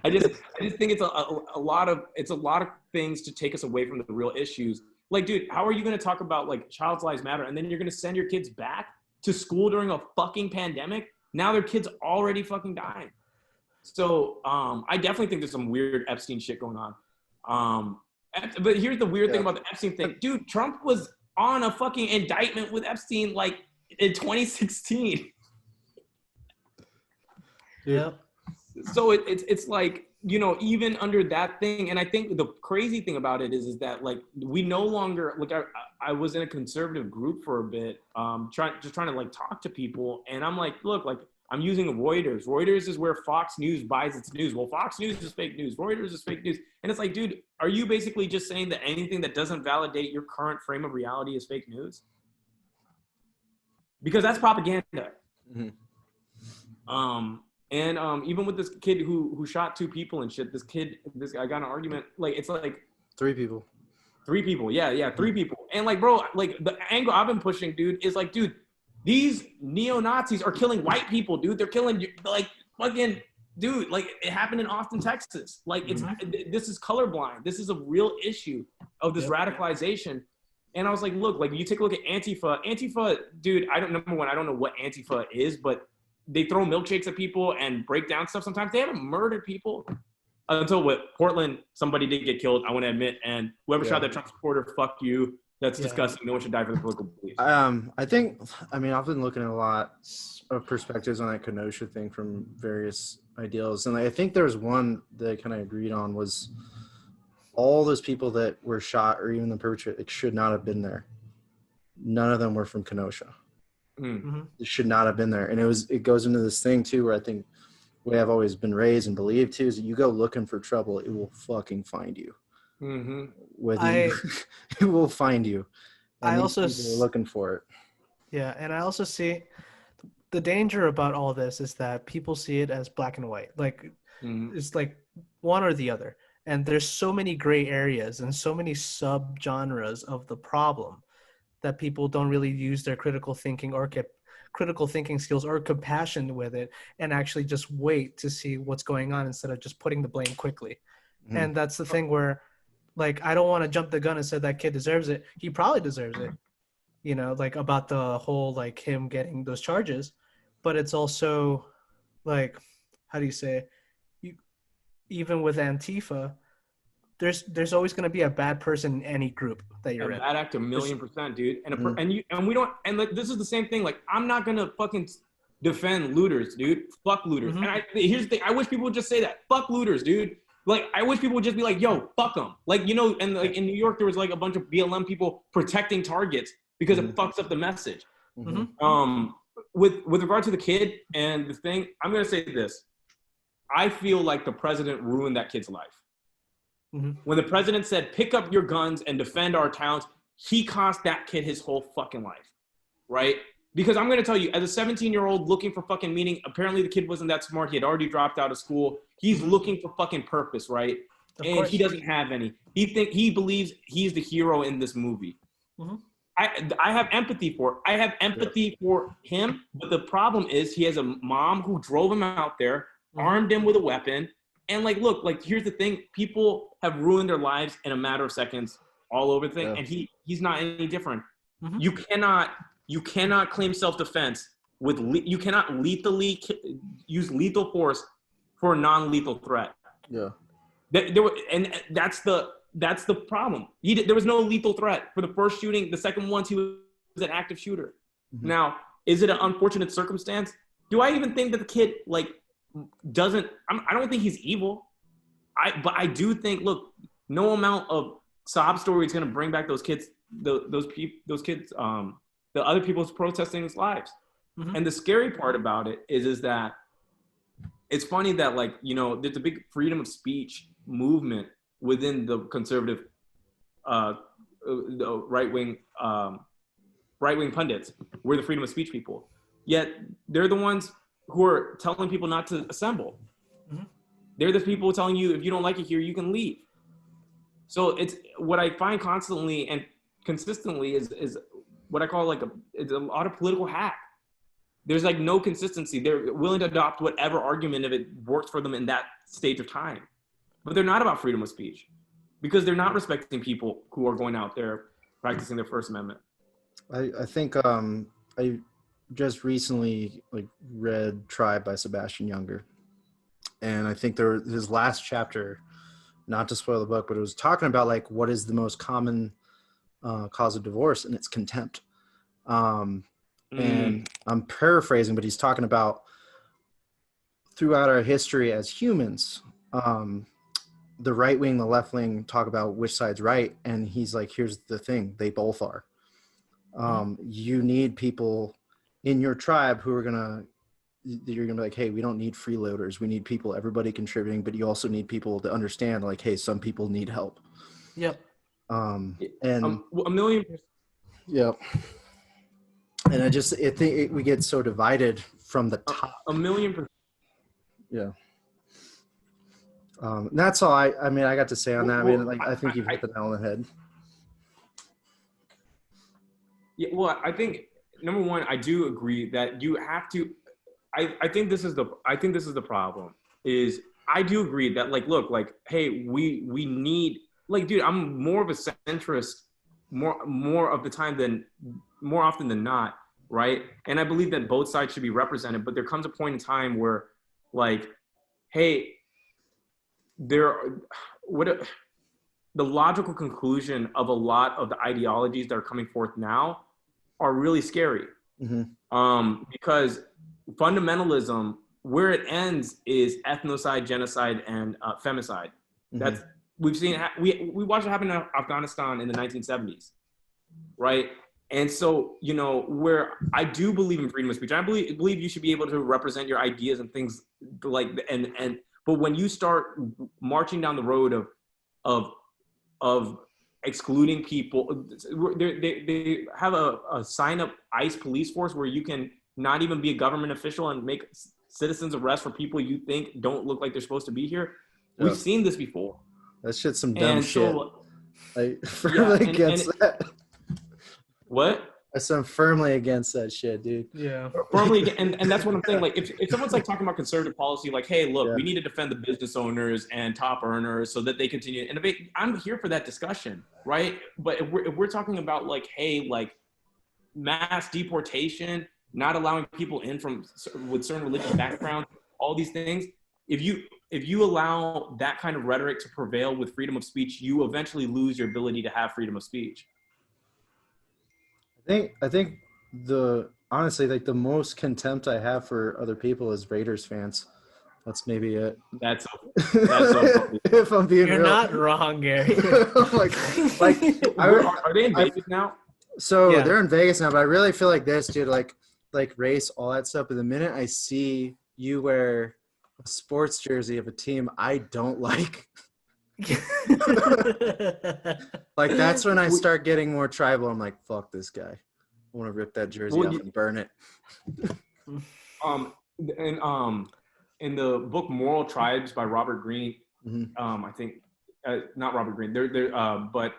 I just think it's a lot of things to take us away from the real issues. Like, dude, how are you going to talk about, like, child's lives matter, and then you're going to send your kids back to school during a fucking pandemic? Now their kids already fucking dying. So I definitely think there's some weird Epstein shit going on. But here's the weird thing about the Epstein thing. Dude, Trump was on a fucking indictment with Epstein, like, in 2016. Yeah. So it's like, even under that thing, and I think the crazy thing about it is that, like, we no longer, like, I was in a conservative group for a bit, trying to like talk to people, and I'm like, look, like, I'm using Reuters. Reuters is where Fox News buys its news. Well, Fox News is fake news. Reuters is fake news. And it's like, dude, are you basically just saying that anything that doesn't validate your current frame of reality is fake news? Because that's propaganda. Mm-hmm. And even with this kid who shot 2 people and shit, this guy got in an argument. Like, it's like 3 people. 3 people. Yeah, 3 people. And, like, bro, like, the angle I've been pushing, dude, is like, dude, these neo-Nazis are killing white people, dude. They're killing, like, fucking, dude, like, it happened in Austin, Texas. Like, this is colorblind. This is a real issue of this radicalization. And I was like, look, like, you take a look at Antifa. Antifa, dude, I don't know what Antifa is, but they throw milkshakes at people and break down stuff sometimes. They haven't murdered people until Portland, somebody did get killed, I want to admit. And whoever shot that Trump supporter, fuck you. That's disgusting. No one should die for the political beliefs. I've been looking at a lot of perspectives on that Kenosha thing from various ideals. And I think there's one that I kind of agreed on was all those people that were shot or even the perpetrator should not have been there. None of them were from Kenosha. Mm-hmm. It should not have been there. And it goes into this thing too where I think the way I've always been raised and believed too is that you go looking for trouble, it will fucking find you. Mm-hmm. It will find you. And I also are looking for it. Yeah, and I also see the danger about all this is that people see it as black and white. Like it's like one or the other. And there's so many gray areas and so many sub-genres of the problem that people don't really use their critical thinking skills or compassion with it and actually just wait to see what's going on instead of just putting the blame quickly. Mm-hmm. And that's the thing where, like, I don't want to jump the gun and say that kid deserves it. He probably deserves it. you know, like about the whole like him getting those charges, but it's also like, how do you say, you, even with Antifa, there's always going to be a bad person in any group that you're in. Bad actor, %1,000,000, dude. And we don't. And like this is the same thing. Like I'm not gonna fucking defend looters, dude. Fuck looters. Mhm. And here's the thing. I wish people would just say that. Fuck looters, dude. Like I wish people would just be like, yo, fuck them. Like you know, and like in New York, there was like a bunch of BLM people protecting targets because it fucks up the message. Mhm. With regard to the kid and the thing, I'm gonna say this. I feel like the president ruined that kid's life. When the president said, pick up your guns and defend our towns, he cost that kid his whole fucking life, right? Because I'm going to tell you, as a 17-year-old looking for fucking meaning, apparently the kid wasn't that smart. He had already dropped out of school. He's looking for fucking purpose, right? And he doesn't have any. He believes he's the hero in this movie. I have empathy for it. I have empathy for him, but the problem is he has a mom who drove him out there, armed him with a weapon. And like, look, like here's the thing: people have ruined their lives in a matter of seconds, all over the thing, and he's not any different. You cannot claim self-defense with you cannot lethally use lethal force for a non-lethal threat. Yeah, and that's the problem. There was no lethal threat for the first shooting. The second one, he was an active shooter. Now, is it an unfortunate circumstance? Do I even think that the kid like? I don't think he's evil. But I do think, look, no amount of sob story is going to bring back those kids, the other people's protesting his lives. And the scary part about it is that it's funny that like, you know, there's a big freedom of speech movement within the conservative, the right-wing pundits. We're the freedom of speech people. Yet they're the ones who are telling people not to assemble. They're the people telling you, if you don't like it here, you can leave. So it's what I find constantly and consistently is what I call it's a lot of political hack. There's like no consistency. They're willing to adopt whatever argument if it works for them in that stage of time. But they're not about freedom of speech because they're not respecting people who are going out there practicing their First Amendment. I think I just recently like read Tribe by Sebastian Junger, and I think his last chapter, not to spoil the book, but it was talking about like what is the most common cause of divorce, and it's contempt. And I'm paraphrasing, but he's talking about throughout our history as humans, the right wing, the left wing talk about which side's right, and he's like, here's the thing, they both are. You need people in your tribe who are you're gonna be like, hey, we don't need freeloaders. We need people, everybody contributing, but you also need people to understand, like, hey, some people need help. Yep. And a million. Yep. And I think we get so divided from the top. 1,000,000%. Yeah. That's all I got to say on that. I mean, like, I think you've hit the nail on the head. Yeah. Well, I think number one, I do agree that you have to. I think this is the problem. Is I do agree that like, look, like, hey, we need, like, dude, I'm more of a centrist, more of the time more often than not, right? And I believe that both sides should be represented, but there comes a point in time where, like, hey, the logical conclusion of a lot of the ideologies that are coming forth now are really scary. Because fundamentalism, where it ends is ethnocide, genocide, and femicide. That's we've seen. We watched it happen in Afghanistan in the 1970s, right? And so, you know, where I do believe in freedom of speech, I believe you should be able to represent your ideas and things like but when you start marching down the road of excluding people, they have a sign up ICE police force where you can not even be a government official and make citizens arrest for people you think don't look like they're supposed to be here. Yeah. We've seen this before. That shit's some dumb shit. I firmly against that. What? I'm firmly against that shit, dude. Yeah. Firmly, and that's what I'm saying. Like, if someone's like talking about conservative policy, like, hey, look, we need to defend the business owners and top earners so that they continue to innovate. I'm here for that discussion, right? But if we're talking about like, hey, like, mass deportation, not allowing people in with certain religious backgrounds, all these things. If you allow that kind of rhetoric to prevail with freedom of speech, you eventually lose your ability to have freedom of speech. I think honestly, like the most contempt I have for other people is Raiders fans. That's maybe it. That's so funny. If I'm being You're real. not wrong, Gary. Are they in Vegas now? So Yeah. they're in Vegas now, but I really feel like this, dude. Like race, all that stuff. But the minute I see you wear a sports jersey of a team I don't like, like that's when I start getting more tribal. I'm like, fuck this guy. I want to rip that jersey off and burn it. In the book Moral Tribes by Robert Greene, I think not Robert Greene. But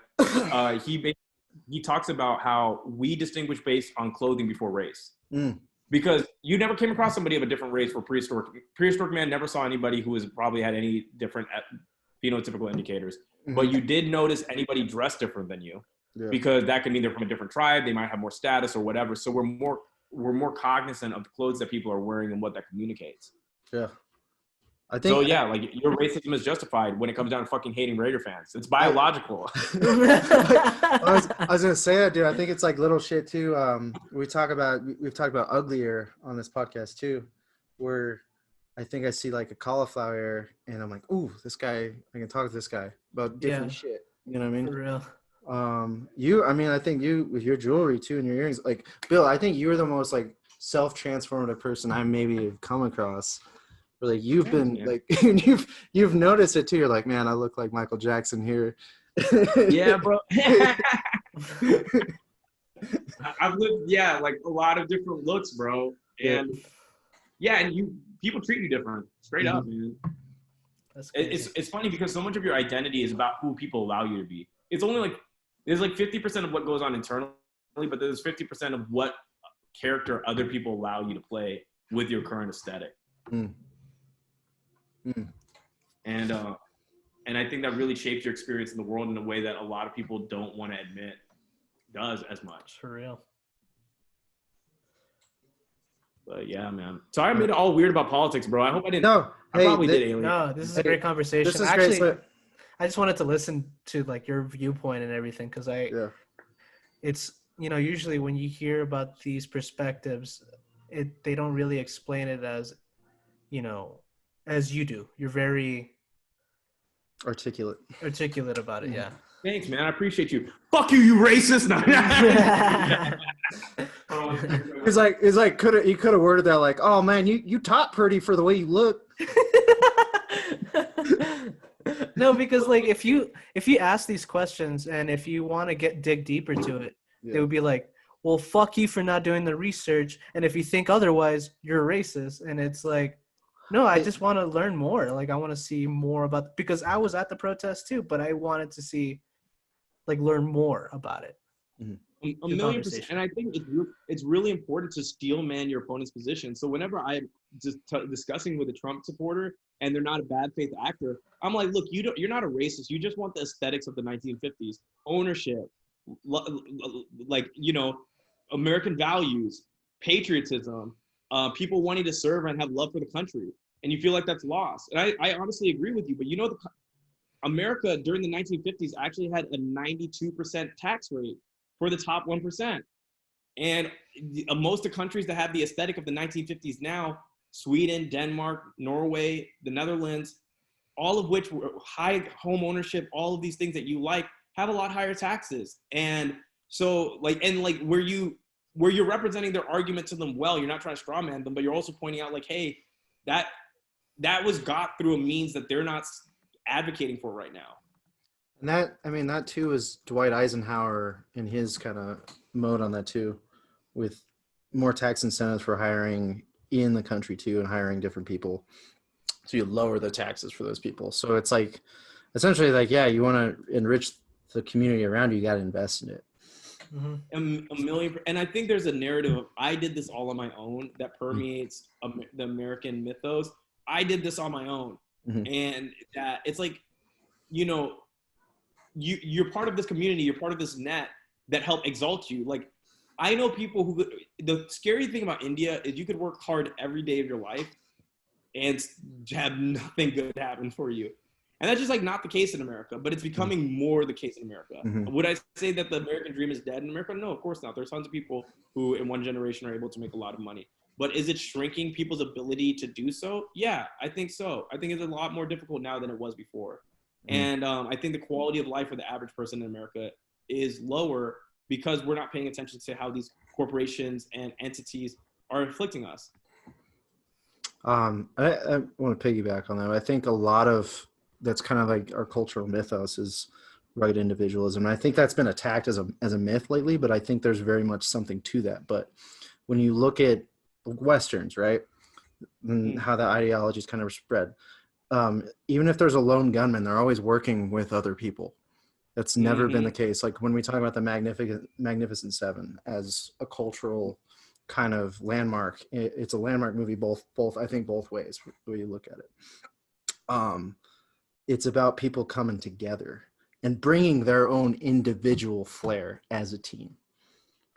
he talks about how we distinguish based on clothing before race. Because you never came across somebody of a different race for prehistoric man never saw anybody who was probably had any different phenotypical indicators. But you did notice anybody dressed different than you, because that could mean they're from a different tribe. They might have more status or whatever. So we're more cognizant of the clothes that people are wearing and what that communicates. Yeah. I think so. Yeah, like your racism is justified when it comes down to fucking hating Raider fans. It's biological. I was gonna say that, dude. I think it's like little shit too. We've talked about uglier on this podcast too, where I think I see like a cauliflower and I'm like, ooh, this guy, I can talk to this guy about different shit. You know what I mean? For real. I think you with your jewelry too and your earrings, like Bill, I think you're the most like self-transformative person I maybe have come across. Where, like you've been like you've noticed it too. You're like, man, I look like Michael Jackson here. Yeah, bro. I've lived, like a lot of different looks, bro. And and people treat you different, straight up, man. It's funny because so much of your identity is about who people allow you to be. It's only like there's like 50% of what goes on internally, but there's 50% of what character other people allow you to play with your current aesthetic. And I think that really shapes your experience in the world in a way that a lot of people don't want to admit does as much. For real. But yeah, man. Sorry I made it all weird about politics, bro. I hope I didn't. No, I probably did, Alien. No, this is a great conversation. This is Actually, great. I just wanted to listen to like your viewpoint and everything because it's usually when you hear about these perspectives, they don't really explain it as as you do. You're very articulate about it. Yeah. Thanks, man. I appreciate you. Fuck you, you racist. No. It's like he could have worded that like, oh man, you talk pretty for the way you look. No, because like if you ask these questions and if you want to dig deeper to it, they would be like, well, fuck you for not doing the research, and if you think otherwise, you're racist. And it's like, no, I just want to learn more. Like I want to see more about, because I was at the protest too, but I wanted to learn more about it. A million percent. And I think it's really important to steel man your opponent's position. So whenever I'm just discussing with a Trump supporter and they're not a bad faith actor, I'm like, look, you're not a racist. You just want the aesthetics of the 1950s, ownership, American values, patriotism, people wanting to serve and have love for the country. And you feel like that's lost. And I honestly agree with you, but America during the 1950s actually had a 92% tax rate for the top 1%. And most of the countries that have the aesthetic of the 1950s now, Sweden, Denmark, Norway, the Netherlands, all of which were high home ownership, all of these things that you like, have a lot higher taxes. And so where you're representing their argument to them well, you're not trying to straw man them, but you're also pointing out like, hey, that was got through a means that they're not advocating for right now. And that too is Dwight Eisenhower in his kind of mode on that too, with more tax incentives for hiring in the country too and hiring different people. So you lower the taxes for those people. So it's like, essentially like, yeah, you want to enrich the community around you, you got to invest in it. Mm-hmm. A million. And I think there's a narrative of, I did this all on my own that permeates the American mythos. I did this on my own. Mm-hmm. And that it's like, you're part of this community, you're part of this net that help exalt you. Like I know people who, the scary thing about India is you could work hard every day of your life and have nothing good happen for you. And that's just like not the case in America, but it's becoming more the case in America. Would I say that the American dream is dead in America? No, of course not. There's tons of people who in one generation are able to make a lot of money. But is it shrinking people's ability to do so? Yeah, I think so. I think it's a lot more difficult now than it was before. And I think the quality of life for the average person in America is lower because we're not paying attention to how these corporations and entities are inflicting us. I want to piggyback on that. I think a lot of that's kind of like our cultural mythos is right individualism. And I think that's been attacked as a myth lately, but I think there's very much something to that. But when you look at Westerns, right, and how the ideology is kind of spread, even if there's a lone gunman, they're always working with other people. That's never been the case. Like when we talk about the Magnificent Seven as a cultural kind of landmark, it's a landmark movie both I think both ways the way you look at it. It's about people coming together and bringing their own individual flair as a team.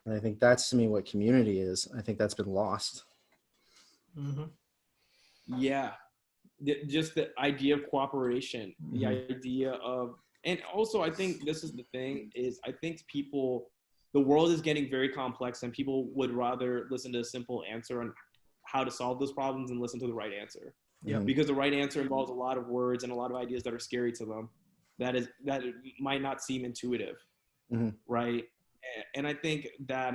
And I think that's, to me, what community is. I think that's been lost. Yeah. Just the idea of cooperation, the idea of, and also I think this is the thing is I think the world is getting very complex and people would rather listen to a simple answer on how to solve those problems and listen to the right answer. Yeah. Because the right answer involves a lot of words and a lot of ideas that are scary to them. That it might not seem intuitive. Right. And I think that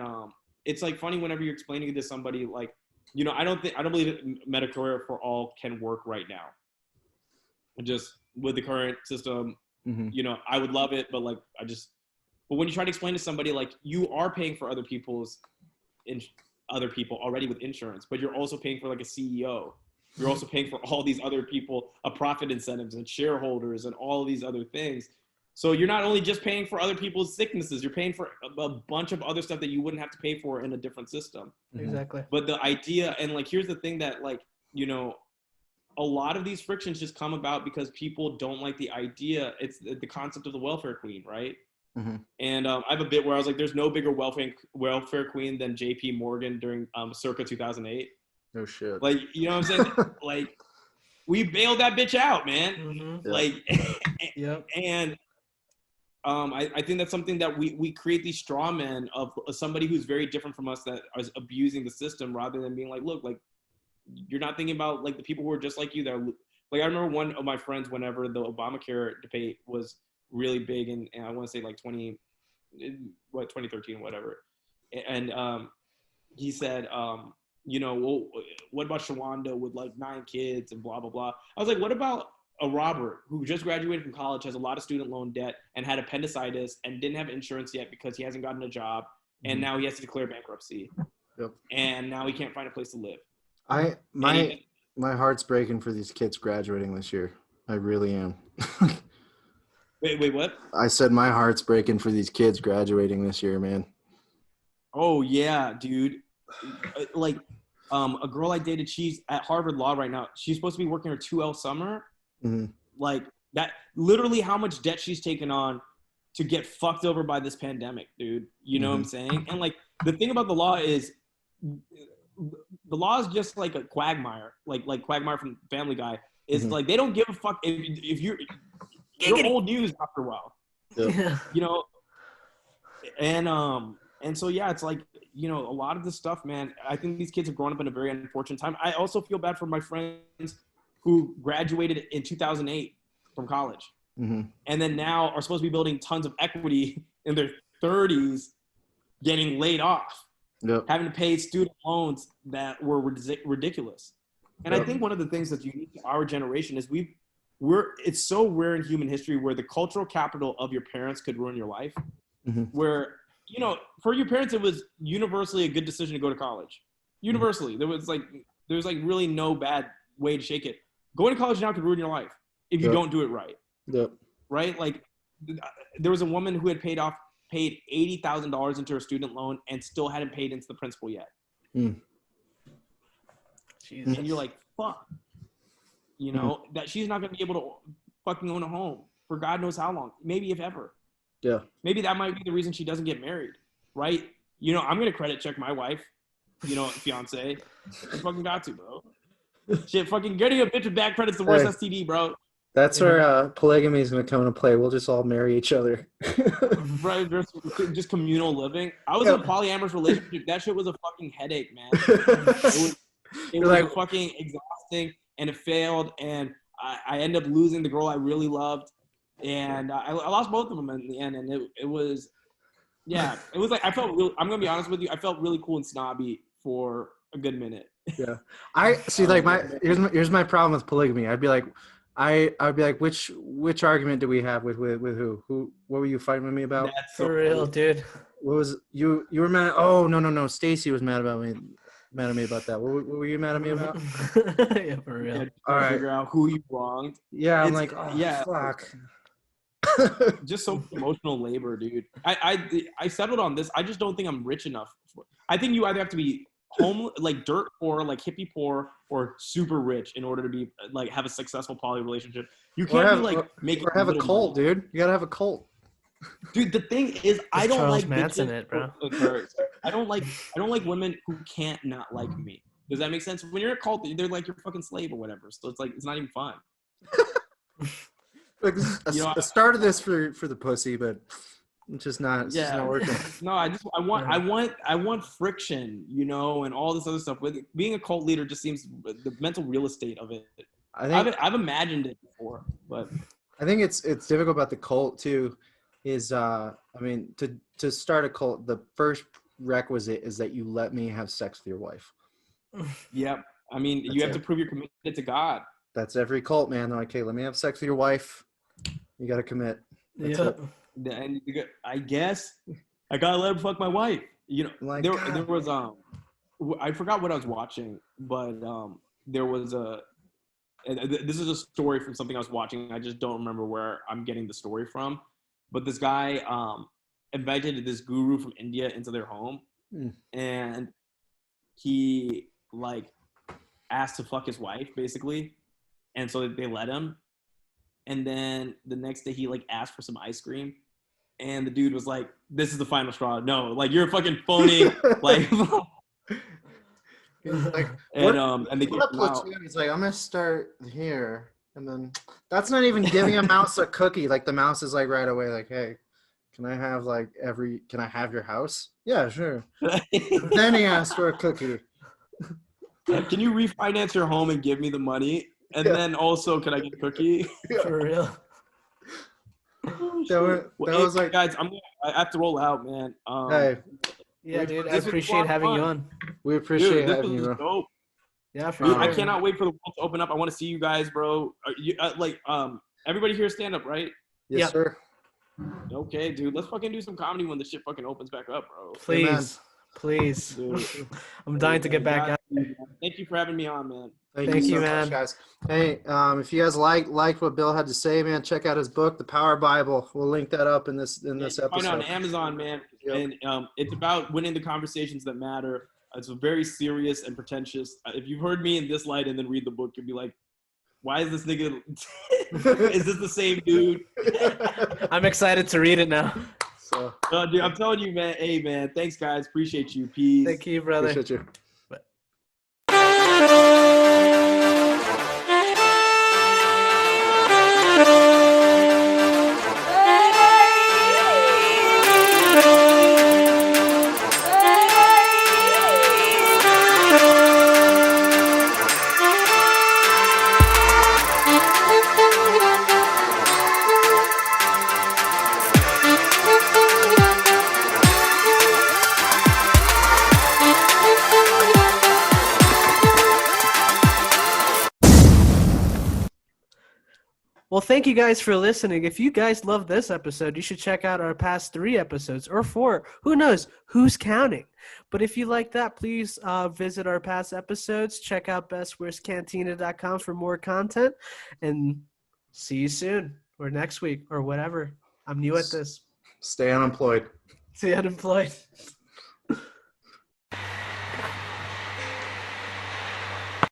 it's like funny whenever you're explaining it to somebody like, you know, I don't believe that Medicare for all can work right now. Just with the current system, you know, I would love it, but like but when you try to explain to somebody like you are paying for other people already with insurance, but you're also paying for like a CEO. You're also paying for all these other people, profit incentives and shareholders and all of these other things. So you're not only just paying for other people's sicknesses, you're paying for a bunch of other stuff that you wouldn't have to pay for in a different system. Exactly. But the idea, and like, here's the thing that like, you know, a lot of these frictions just come about because people don't like the idea. It's the concept of the welfare queen, right? And I have a bit where I was like, there's no bigger welfare queen than JP Morgan during circa 2008. No shit. Like, you know what I'm saying? Like, we bailed that bitch out, man. Like, and I think that's something that we create these straw men of somebody who's very different from us that is abusing the system rather than being like, look, like, you're not thinking about like the people who are just like you that are, like, I remember one of my friends, whenever the Obamacare debate was really big and I want to say like 2013 or whatever. And he said, you know, well, what about Shawanda with like 9 kids and blah, blah, blah. I was like, what about a Robert who just graduated from college, has a lot of student loan debt and had appendicitis and didn't have insurance yet because he hasn't gotten a job. And now he has to declare bankruptcy. And now he can't find a place to live. My heart's breaking for these kids graduating this year. I really am. Wait, what? I said my heart's breaking for these kids graduating this year, man. Oh yeah, dude. Like, a girl I dated, she's at Harvard Law right now. She's supposed to be working her 2L summer. Like that, literally how much debt she's taken on to get fucked over by this pandemic, dude. You know what I'm saying? And like, the thing about the law is, the law is just like a quagmire, like Quagmire from Family Guy. It's like, they don't give a fuck if you're old news after a while. You know? And so, yeah, it's like, you know, a lot of this stuff, man, I think these kids have grown up in a very unfortunate time. I also feel bad for my friends who graduated in 2008 from college and then now are supposed to be building tons of equity in their 30s, getting laid off, having to pay student loans that were ridiculous. And I think one of the things that's unique to our generation is it's so rare in human history where the cultural capital of your parents could ruin your life, where, you know, for your parents, it was universally a good decision to go to college. Universally. There was like really no bad way to shake it. Going to college now could ruin your life if you don't do it right. Right? Like, there was a woman who had paid $80,000 into her student loan and still hadn't paid into the principal yet. Jesus. And you're like, fuck. You know, that she's not going to be able to fucking own a home for God knows how long. Maybe if ever. Maybe that might be the reason she doesn't get married, right? I'm gonna credit check my wife, fiance. I fucking got to, bro. Shit, fucking getting a bitch with bad credit's the worst STD, bro. That's where polygamy is going to come into play. We'll just all marry each other. Right, just communal living. I was in a polyamorous relationship. That shit was a fucking headache, man. It was fucking exhausting, and it failed, and I ended up losing the girl I really loved, and I lost both of them in the end, and it was, it was like I'm gonna be honest with you, I felt really cool and snobby for a good minute. Yeah, I see. Like here's my problem with polygamy. I'd be like, which argument do we have with who? What were you fighting with me about? That's for real, dude. What was you were mad? Oh no, Stacy was mad at me about that. What were you mad at me about? Yeah, for real. All right, figure out who you wronged. Yeah, I'm like, fuck. Just so emotional labor, dude. I settled on this. I just don't think I'm rich enough. I think you either have to be home, like dirt poor, like hippie poor, or super rich in order to be like have a successful poly relationship. You can't or have a cult, money. Dude. You gotta have a cult. Dude, the thing is, I don't Charles like Manson it, bro. I don't like women who can't not like me. Does that make sense? When you're a cult, they're like your fucking slave or whatever. So it's like it's not even fun. Like I started this for the pussy, but it's just not. It's just not working. No, I want friction, and all this other stuff. With being a cult leader, just seems the mental real estate of it. I've imagined it before, but I think it's difficult about the cult too. Is to start a cult, the first requisite is that you let me have sex with your wife. Yep. I mean, you have to prove you're committed to God. That's every cult, man. They're like, hey, let me have sex with your wife. You got to commit. Yeah. And I guess I gotta let him fuck my wife. There was I forgot what I was watching, but there was this is a story from something I was watching. I just don't remember where I'm getting the story from. But this guy invited this guru from India into their home, and he asked to fuck his wife basically, and so they let him. And then the next day he asked for some ice cream, and the dude was like, "This is the final straw. No, you're fucking phony." And they get him out. He's like, "I'm gonna start here." And then that's not even giving a mouse a cookie. The mouse is right away, hey, can I have your house? Yeah, sure. Then he asked for a cookie. Can you refinance your home and give me the money? And then also, can I get a cookie? For real. Guys, I have to roll out, man. Hey. Yeah, dude, I appreciate having you on. We appreciate having you, bro. Dope. Yeah, for sure. I cannot wait for the world to open up. I want to see you guys, bro. Everybody here stand up, right? Yes, sir. Okay, dude. Let's fucking do some comedy when the shit fucking opens back up, bro. Please. Please. I'm dying to get back out. Thank you for having me on, man. Thank you, man. Much, guys. Hey, if you guys liked what Bill had to say, man, check out his book, The Power Bible. We'll link that up in this episode. Find it on Amazon, man. Yep. And it's about winning the conversations that matter. It's very serious and pretentious. If you've heard me in this light and then read the book, you'll be like, why is this nigga – is this the same dude? I'm excited to read it now. So, dude, I'm telling you, man. Hey, man. Thanks, guys. Appreciate you. Peace. Thank you, brother. Appreciate you. Well, thank you guys for listening. If you guys love this episode, you should check out our past 3 episodes or 4. Who knows? Who's counting? But if you like that, please visit our past episodes. Check out bestworstcantina.com for more content. And see you soon or next week or whatever. I'm new at this. Stay unemployed. Stay unemployed.